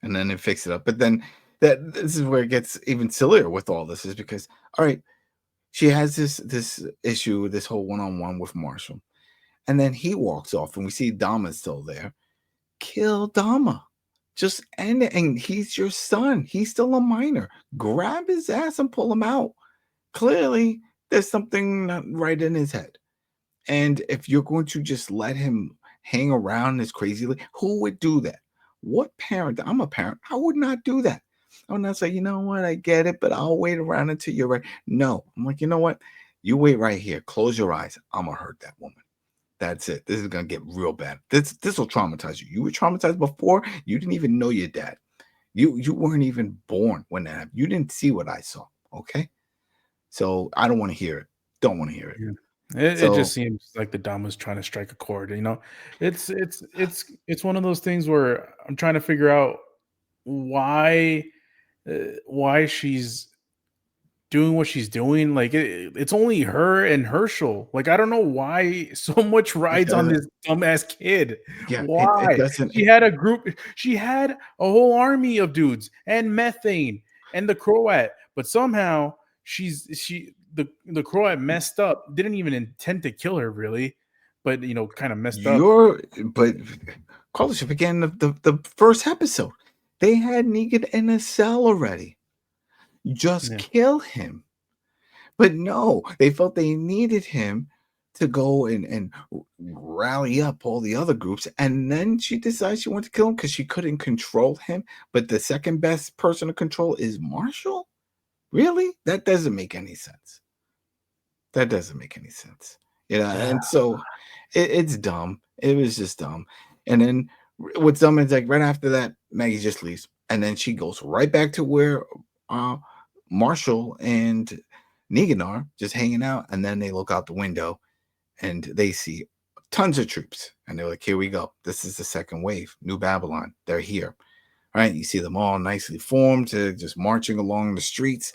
and then they fixed it up. But then this is where it gets even sillier with all this, is because all right, she has this issue, this whole one-on-one with Marshall, and then he walks off, and we see Dama's still there. Kill Dama. Just end it. And he's your son. He's still a minor. Grab his ass and pull him out. Clearly, there's something not right in his head. And if you're going to just let him hang around this crazily, who would do that? What parent? I'm a parent. I would not do that. I would not say, you know what, I get it, but I'll wait around until you're right. No, I'm like, you know what? You wait right here. Close your eyes. I'm gonna hurt that woman. That's it. This is gonna get real bad. This will traumatize you. You were traumatized before. You didn't even know your dad. You weren't even born when that happened. You didn't see what I saw. Okay. So I don't want to hear it. Don't want to hear it. Yeah. It So just seems like the Dama's trying to strike a chord. It's one of those things where I'm trying to figure out why she's doing what she's doing. Like it's only her and Hershel. Like I don't know why so much rides on this dumbass kid. yeah, Why? it doesn't. She had a group. She had a whole army of dudes and Methane and the Croat, but somehow the Croat messed up. Didn't even intend to kill her really, but kind of messed up. But Carlos, you began the first episode. They had Negan in a cell already. Just kill him. But no, they felt they needed him to go and rally up all the other groups. And then she decided she wanted to kill him because she couldn't control him. But the second best person to control is Marshall? Really? That doesn't make any sense. That doesn't make any sense. And so it's dumb. It was just dumb. And then what's dumb is like right after that, Maggie just leaves. And then she goes right back to where Marshall and Negan are just hanging out, and then they look out the window and they see tons of troops, and they're like, here we go. This is the second wave. New Babylon. They're here. All right. You see them all nicely formed, just marching along the streets.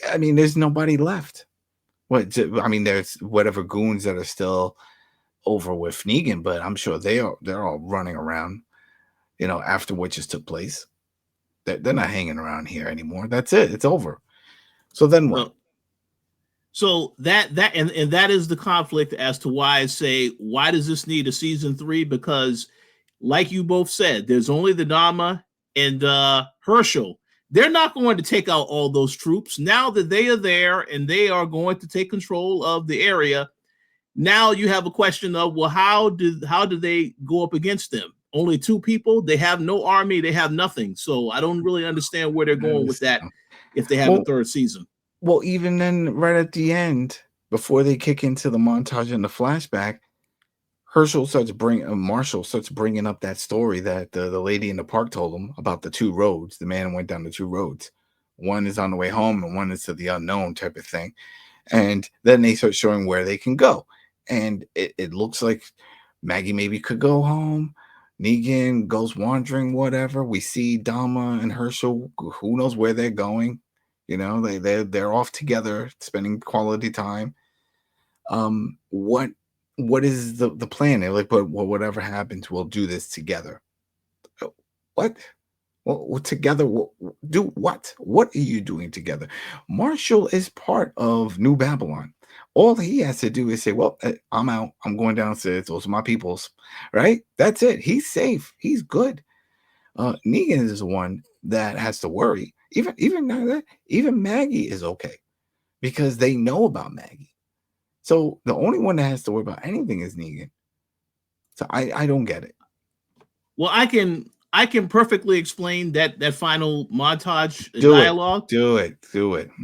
I mean, there's nobody left. There's whatever goons that are still over with Negan, but I'm sure they're all running around, after what just took place. They're not hanging around here anymore. That's it. It's over. So then what? So that is the conflict as to why I say, why does this need a season 3? Because like you both said, there's only the Dama and Hershel. They're not going to take out all those troops. Now that they are there and they are going to take control of the area, now you have a question of, well, how do they go up against them? Only 2 people. They have no army. They have nothing. So I don't really understand where they're going with that if they have a third season. Well, even then, right at the end, before they kick into the montage and the flashback, Marshall starts bringing up that story that the lady in the park told him about the 2 roads. The man went down the 2 roads. One is on the way home and one is to the unknown type of thing. And then they start showing where they can go. And it looks like Maggie maybe could go home. Negan goes wandering, whatever. We see Dama and Hershel. Who knows where they're going? They're off together, spending quality time. What is the plan? They're like, but whatever happens, we'll do this together. What? Well, together, do what? What are you doing together? Marshall is part of New Babylon. All he has to do is say, well, I'm out. I'm going downstairs. Those are my peoples, right? That's it. He's safe. He's good. Negan is the one that has to worry. Even Maggie is okay because they know about Maggie. So the only one that has to worry about anything is Negan. So I don't get it. Well, I can perfectly explain that final montage Do dialogue. Do it.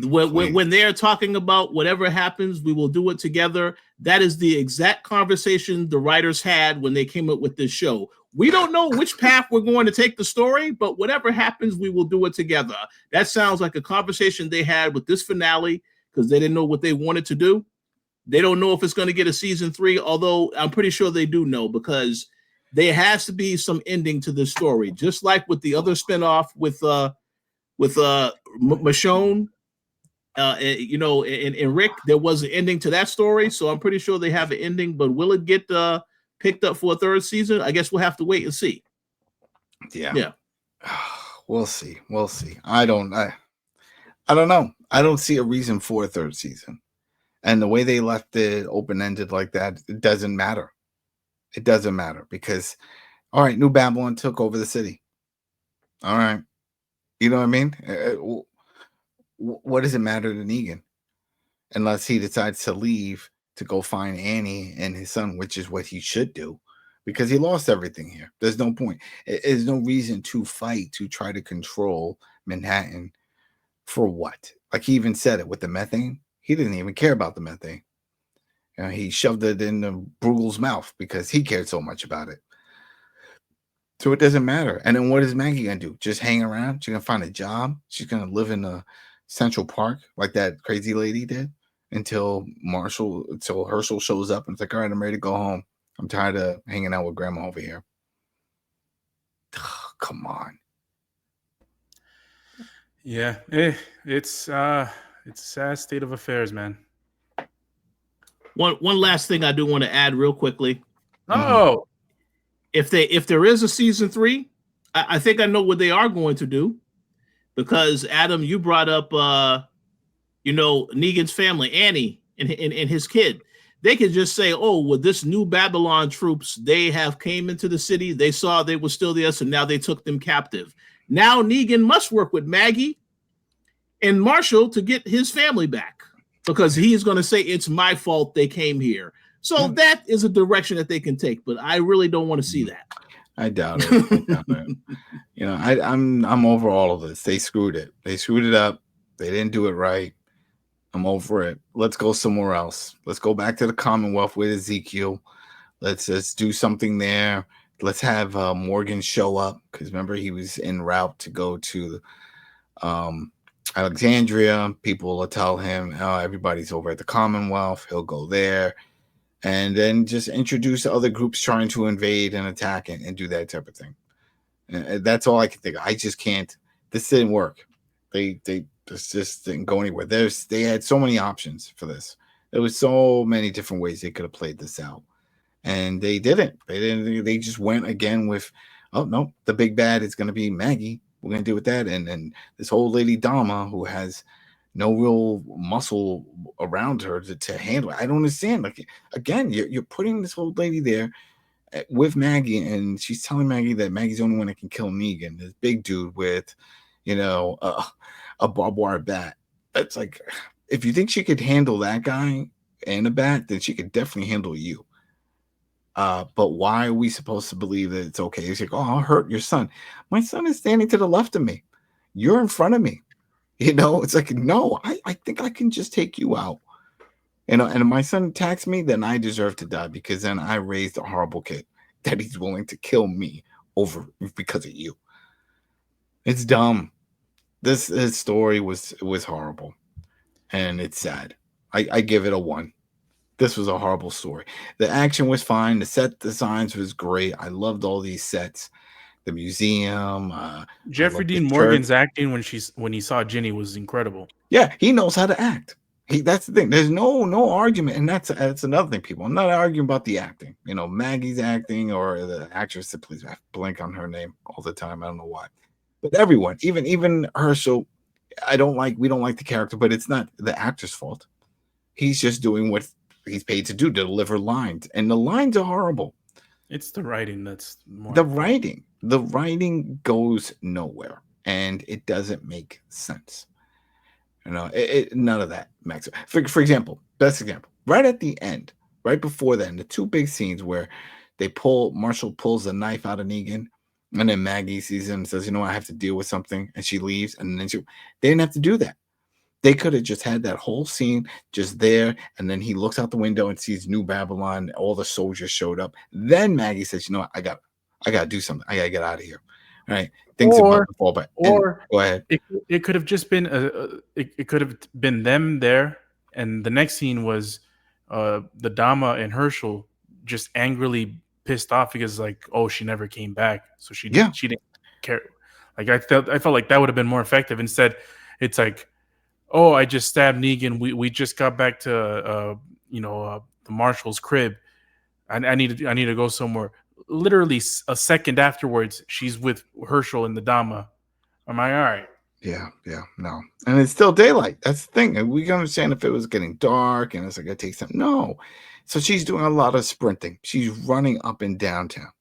When they're talking about whatever happens, we will do it together. That is the exact conversation the writers had when they came up with this show. We don't know which path we're going to take the story, but whatever happens, we will do it together. That sounds like a conversation they had with this finale because they didn't know what they wanted to do. They don't know if it's going to get a season 3, although I'm pretty sure they do know because there has to be some ending to this story, just like with the other spinoff with Michonne, and Rick. There was an ending to that story, so I'm pretty sure they have an ending. But will it get picked up for a 3rd season? I guess we'll have to wait and see. Yeah. We'll see. I don't know. I don't see a reason for a 3rd season. And the way they left it open-ended like that, it doesn't matter. It doesn't matter because, all right, New Babylon took over the city. All right. You know what I mean? What does it matter to Negan? Unless he decides to leave to go find Annie and his son, which is what he should do because he lost everything here. There's no point. There's no reason to fight to try to control Manhattan for what? Like he even said it with the methane. He didn't even care about the methane. He shoved it in Burgl's mouth because he cared so much about it. So it doesn't matter. And then what is Maggie going to do? Just hang around? She's going to find a job? She's going to live in a Central Park like that crazy lady did until Hershel shows up and it's like, all right, I'm ready to go home. I'm tired of hanging out with grandma over here. Come on. Yeah, it's a sad state of affairs, man. One last thing I do want to add real quickly. Oh, if there is a season 3, I think I know what they are going to do, because Adam, you brought up Negan's family, Annie and his kid. They could just say, oh, with this New Babylon troops, they have came into the city. They saw they were still there, so now they took them captive. Now Negan must work with Maggie and Marshall to get his family back because he's going to say it's my fault they came here. So that is a direction that they can take, but I really don't want to see that. I doubt it. I'm over all of this. They screwed it. They screwed it up. They didn't do it right. I'm over it. Let's go somewhere else. Let's go back to the Commonwealth with Ezekiel. Let's just do something there. Let's have Morgan show up because remember he was en route to go to Alexandria. People will tell him, oh, everybody's over at the Commonwealth. He'll go there. And then just introduce other groups trying to invade and attack and do that type of thing. And that's all I can think of. I just can't. This didn't work. This just didn't go anywhere. They had so many options for this. There was so many different ways they could have played this out. And they didn't. They just went again with, oh, no, the big bad is going to be Maggie. We're going to deal with that. And this old lady Dama, who has no real muscle around her to handle it. I don't understand. Like, again, you're putting this old lady there with Maggie, and she's telling Maggie that Maggie's the only one that can kill Negan, this big dude with, a barbed wire bat. That's like, if you think she could handle that guy and a bat, then she could definitely handle you. But why are we supposed to believe that it's okay? It's like, oh, I'll hurt your son. My son is standing to the left of me. You're in front of me. It's like, no, I think I can just take you out. And if my son attacks me, then I deserve to die because then I raised a horrible kid that he's willing to kill me over because of you. It's dumb. This story was horrible, and it's sad. I give it a 1. This was a horrible story. The action was fine. The set designs was great. I loved all these sets. The museum. Jeffrey Dean Morgan's acting when he saw Jenny was incredible. Yeah, he knows how to act. That's the thing. There's no argument, and that's another thing. People, I'm not arguing about the acting. Maggie's acting or the actress that plays. I blank on her name all the time. I don't know why. But everyone, even Hershel, we don't like the character, but it's not the actor's fault. He's just doing what he's paid to do, to deliver lines, and the lines are horrible. It's the writing that's more the writing. The writing goes nowhere, and it doesn't make sense. None of that makes sense. For example, best example, right at the end, right before then, the 2 big scenes where Marshall pulls a knife out of Negan, And then Maggie sees him and says, I have to deal with something. And she leaves. And then they didn't have to do that. They could have just had that whole scene just there. And then he looks out the window and sees New Babylon. All the soldiers showed up. Then Maggie says, I got to do something. I got to get out of here. All right. Things are about to fall back. Or go ahead. It could have just been it could have been them there. And the next scene was the Dama and Hershel just angrily pissed off because she never came back, so she didn't care. I felt like that would have been more effective. Instead, it's like, I just stabbed Negan. We just got back to the marshal's crib. I need to go somewhere. Literally a second afterwards, she's with Hershel and the Dama. I'm like, all right. Yeah, no. And it's still daylight. That's the thing. We can understand if it was getting dark and it's like, it takes time. No. So she's doing a lot of sprinting. She's running up and downtown.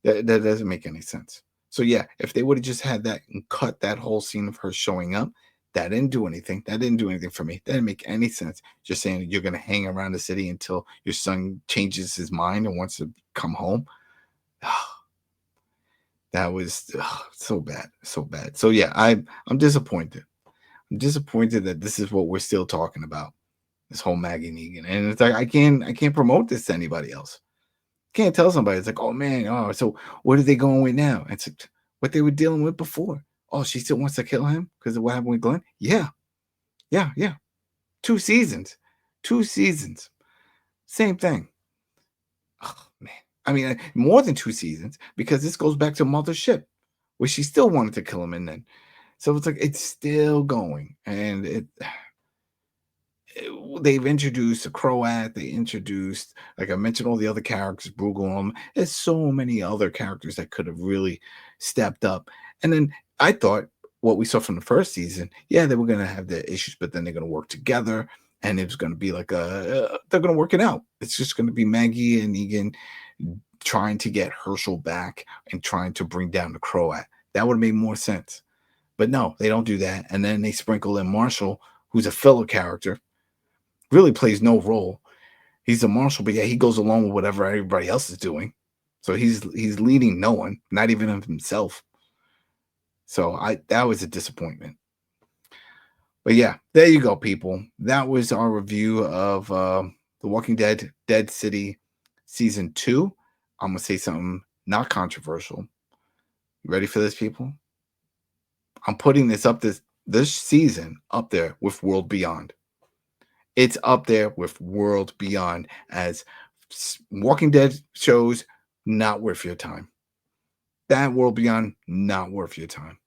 That doesn't make any sense. So yeah, if they would have just had that and cut that whole scene of her showing up, that didn't do anything. That didn't do anything for me. That didn't make any sense. Just saying you're going to hang around the city until your son changes his mind and wants to come home. That was so bad. So yeah, I'm disappointed. I'm disappointed that this is what we're still talking about. This whole Maggie Negan. And it's like I can't promote this to anybody else. Can't tell somebody. It's like, oh man, so what are they going with now? It's like what they were dealing with before. Oh, she still wants to kill him because of what happened with Glenn? Yeah. 2 seasons. Same thing. Oh man. I mean, more than 2 seasons, because this goes back to Mothership, where she still wanted to kill him, and then so it's like it's still going, and they've introduced a Croat. They introduced, like I mentioned, all the other characters, Burgl. There's so many other characters that could have really stepped up. And then I thought what we saw from the first season, they were going to have their issues, but then they're going to work together, and it was going to be like they're going to work it out. It's just going to be Maggie and Negan trying to get Hershel back and trying to bring down the Croat. That would have made more sense. But no, they don't do that. And then they sprinkle in Marshall, who's a filler character, really plays no role. He's a marshal, but he goes along with whatever everybody else is doing. So he's leading no one, not even himself. So that was a disappointment. But yeah, there you go, people. That was our review of The Walking Dead, Dead City Season 2. I'm going to say something not controversial. You ready for this, people? I'm putting this season up there with World Beyond. It's up there with World Beyond as Walking Dead shows not worth your time. That World Beyond, not worth your time.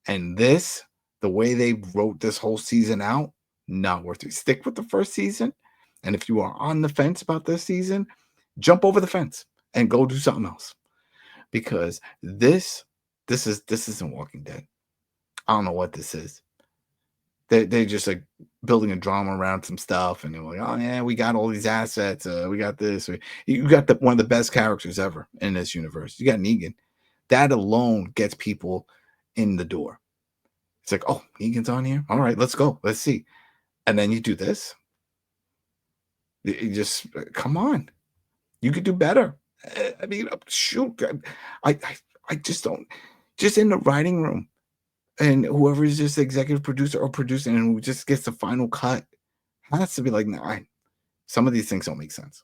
And this, the way they wrote this whole season out, not worth it. Stick with the first season. And if you are on the fence about this season, jump over the fence and go do something else. Because this isn't Walking Dead. I don't know what this is. They're just like building a drama around some stuff, and they're like, oh yeah, we got all these assets, we got this. You got one of the best characters ever in this universe. You got Negan. That alone gets people in the door. It's like, oh, Negan's on here. All right, let's go. Let's see. And then you do this. You just come on. You could do better. I mean, shoot. I just don't. Just in the writing room. And whoever is just executive producer or producing and who just gets the final cut has to be like, nah, some of these things don't make sense.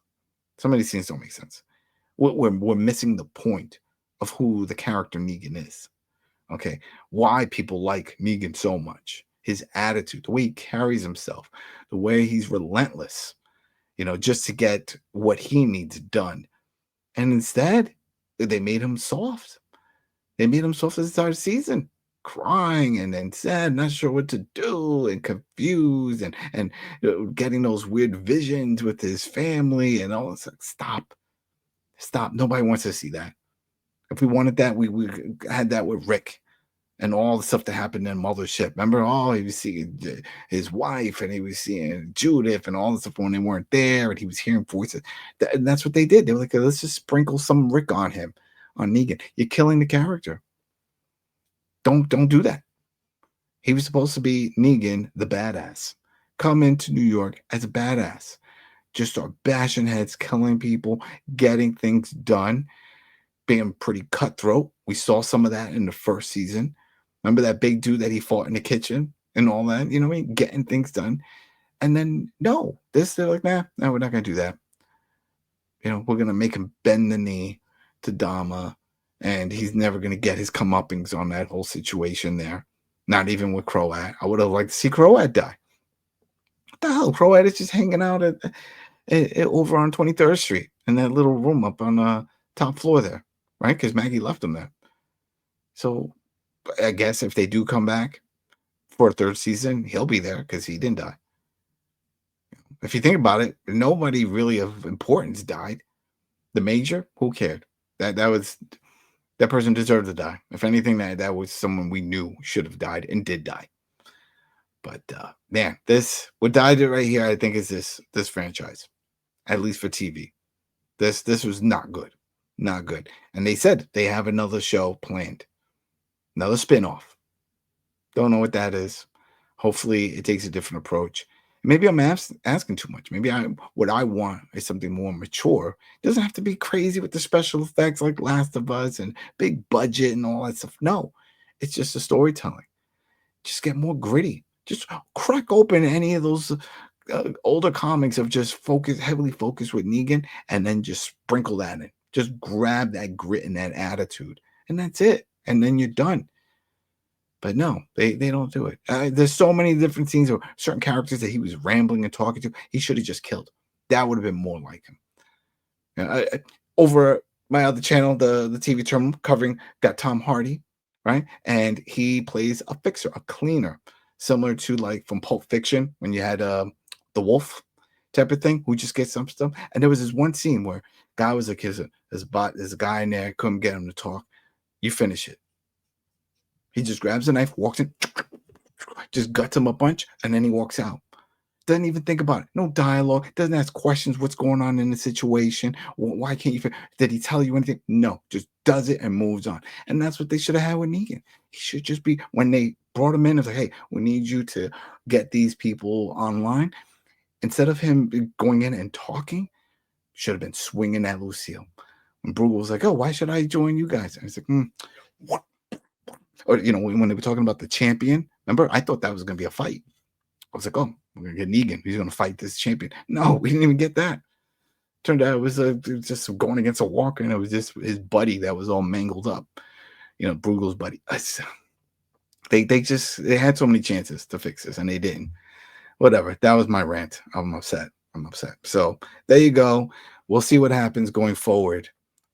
We're missing the point of who the character Negan is. Okay. Why people like Negan so much. His attitude, the way he carries himself, the way he's relentless, just to get what he needs done. And instead, they made him soft. They made him soft this entire season. Crying and then sad, not sure what to do, and confused, and getting those weird visions with his family and all this. Stop. Nobody wants to see that. If we wanted that, we had that with Rick and all the stuff that happened in Mothership. Remember, he was seeing his wife, and he was seeing Judith and all the stuff when they weren't there, and he was hearing voices. And that's what they did. They were like, let's just sprinkle some Rick on him, on Negan. You're killing the character. Don't do that. He was supposed to be Negan, the badass. Come into New York as a badass. Just start bashing heads, killing people, getting things done, being pretty cutthroat. We saw some of that in the first season. Remember that big dude that he fought in the kitchen and all that? You know what I mean? Getting things done. And then, no, they're like, no, we're not going to do that. You know, we're going to make him bend the knee to Dama, and he's never going to get his comeuppings on that whole situation there. Not even with Croat. I would have liked to see Croat die. What the hell? Croat is just hanging out at over on 23rd Street in that little room up on the top floor there, right? Because Maggie left him there. So I guess if they do come back for a third season, he'll be there because he didn't die. If you think about it, nobody really of importance died. The Major, who cared? That person deserved to die. If anything, that was someone we knew should have died and did die. But man, what died it right here, I think, is this franchise, at least for TV. This was not good, not good. And they said they have another show planned, another spinoff. Don't know what that is. Hopefully, it takes a different approach. Maybe I'm asking too much. Maybe what I want is something more mature. It doesn't have to be crazy with the special effects like Last of Us and big budget and all that stuff. No, it's just a storytelling. Just get more gritty. Just crack open any of those older comics of just heavily focused with Negan, and then just sprinkle that in. Just grab that grit and that attitude, and that's it. And then you're done. But no, they don't do it. There's so many different scenes of certain characters that he was rambling and talking to. He should have just killed. That would have been more like him. You know, over my other channel, the TV terminal covering, got Tom Hardy, right? And he plays a fixer, a cleaner, similar to like from Pulp Fiction when you had the Wolf type of thing, who just gets some stuff. And there was this one scene where guy was like, there's a guy in there, couldn't get him to talk. You finish it. He just grabs a knife, walks in, just guts him a bunch, and then he walks out. Doesn't even think about it. No dialogue. Doesn't ask questions. What's going on in the situation? Why can't you? Did he tell you anything? No. Just does it and moves on. And that's what they should have had with Negan. He should just be, when they brought him in, it's like, hey, we need you to get these people online. Instead of him going in and talking, should have been swinging at Lucille. When Burgl was like, oh, why should I join you guys? And he's like, what? Or, you know, when they were talking about the champion, remember, I thought that was going to be a fight. I was like, oh, we're going to get Negan. He's going to fight this champion. No, we didn't even get that. Turned out it was just going against a walker, and it was just his buddy that was all mangled up. You know, Burgl's buddy. They had so many chances to fix this, and they didn't. Whatever. That was my rant. I'm upset. So there you go. We'll see what happens going forward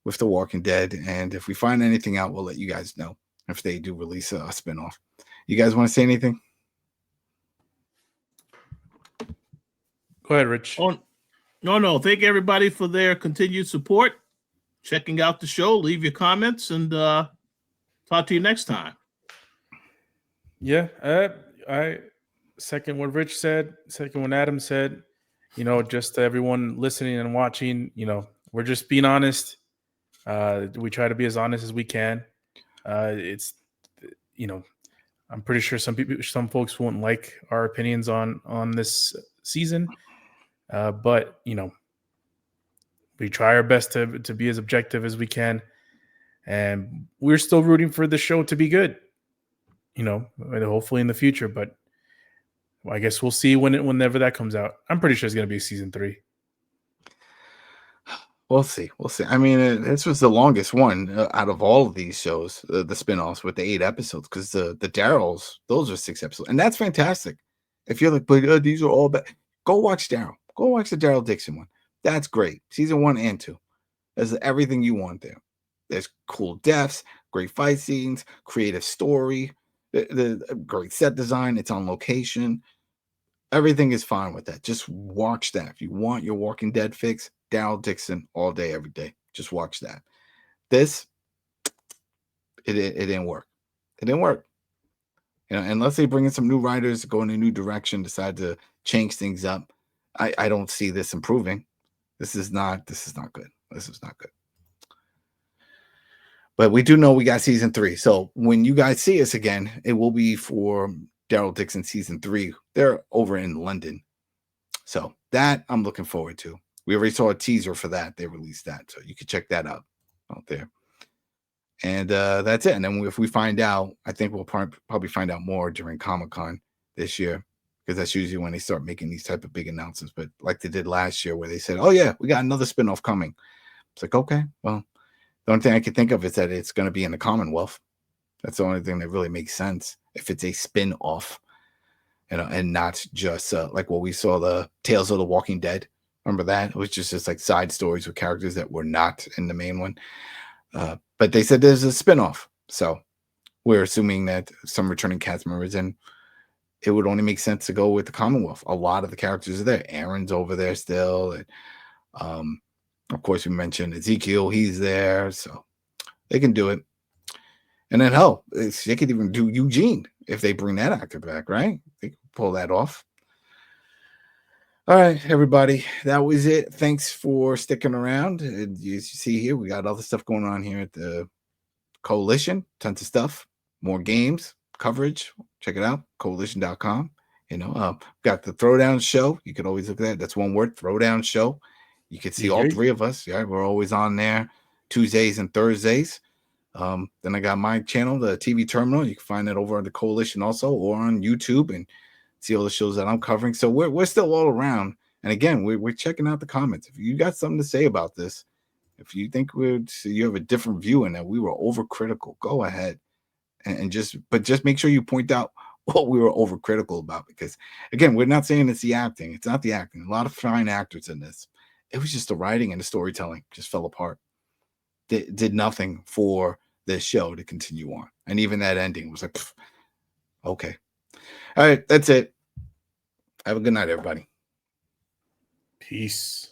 with The Walking Dead. And if we find anything out, we'll let you guys know if they do release a spinoff. You guys want to say anything? Go ahead, Rich. Oh, no. Thank everybody for their continued support, checking out the show. Leave your comments, and talk to you next time. Yeah, I second what Rich said, second what Adam said. You know, just to everyone listening and watching, you know, we're just being honest. We try to be as honest as we can. It's, you know, I'm pretty sure some folks won't like our opinions on this season, but you know, we try our best to be as objective as we can, and we're still rooting for the show to be good. You know, hopefully in the future, but I guess we'll see whenever that comes out. I'm pretty sure it's going to be season 3. We'll see. I mean, this was the longest one out of all of these shows, the spinoffs with the 8 episodes, because the Daryls, those are 6 episodes, and that's fantastic. If you're like, but these are all bad, go watch Daryl. Go watch the Daryl Dixon one. That's great. Season 1 and 2. There's everything you want there. There's cool deaths, great fight scenes, creative story, the great set design. It's on location. Everything is fine with that. Just watch that. If you want your Walking Dead fix, Daryl Dixon all day, every day. Just watch that. This, it didn't work. It didn't work. You know, unless they bring in some new writers, go in a new direction, decide to change things up. I don't see this improving. This is not good. This is not good. But we do know we got season 3. So when you guys see us again, it will be for Daryl Dixon season 3. They're over in London. So that I'm looking forward to. We already saw a teaser for that. They released that. So you can check that out there. And that's it. And then if we find out, I think we'll probably find out more during Comic-Con this year, because that's usually when they start making these type of big announcements. But like they did last year, where they said, "Oh yeah, we got another spinoff coming." It's like, okay, well, the only thing I can think of is that it's going to be in the Commonwealth. That's the only thing that really makes sense if it's a spin-off, and not just like what we saw, the Tales of the Walking Dead. Remember that? It was just like side stories with characters that were not in the main one. But they said there's a spin-off, so we're assuming that some returning cast members, and it would only make sense to go with the Commonwealth. A lot of the characters are there. Aaron's over there still, and of course we mentioned Ezekiel. He's there, so they can do it. And then hell, they could even do Eugene if they bring that actor back, right? They can pull that off. All right, everybody, that was it. Thanks for sticking around. And as you see here, we got other stuff going on here at the Koalition. Tons of stuff, more games, coverage. Check it out, koalition.com. Got the Throwdown show. You could always look at that. That's one word, Throwdown show. You can see all three of us. Yeah, we're always on there Tuesdays and Thursdays. Then I got my channel, the TV Terminal. You can find that over on the Koalition also, or on YouTube, and see all the shows that I'm covering. So we're still all around. And again, we're checking out the comments. If you got something to say about this, if you think you have a different view in that we were overcritical, go ahead and just make sure you point out what we were overcritical about. Because again, we're not saying it's the acting. It's not the acting. A lot of fine actors in this. It was just the writing and the storytelling just fell apart. Did nothing for this show to continue on. And even that ending was like, pff, okay. All right, that's it. Have a good night, everybody. Peace.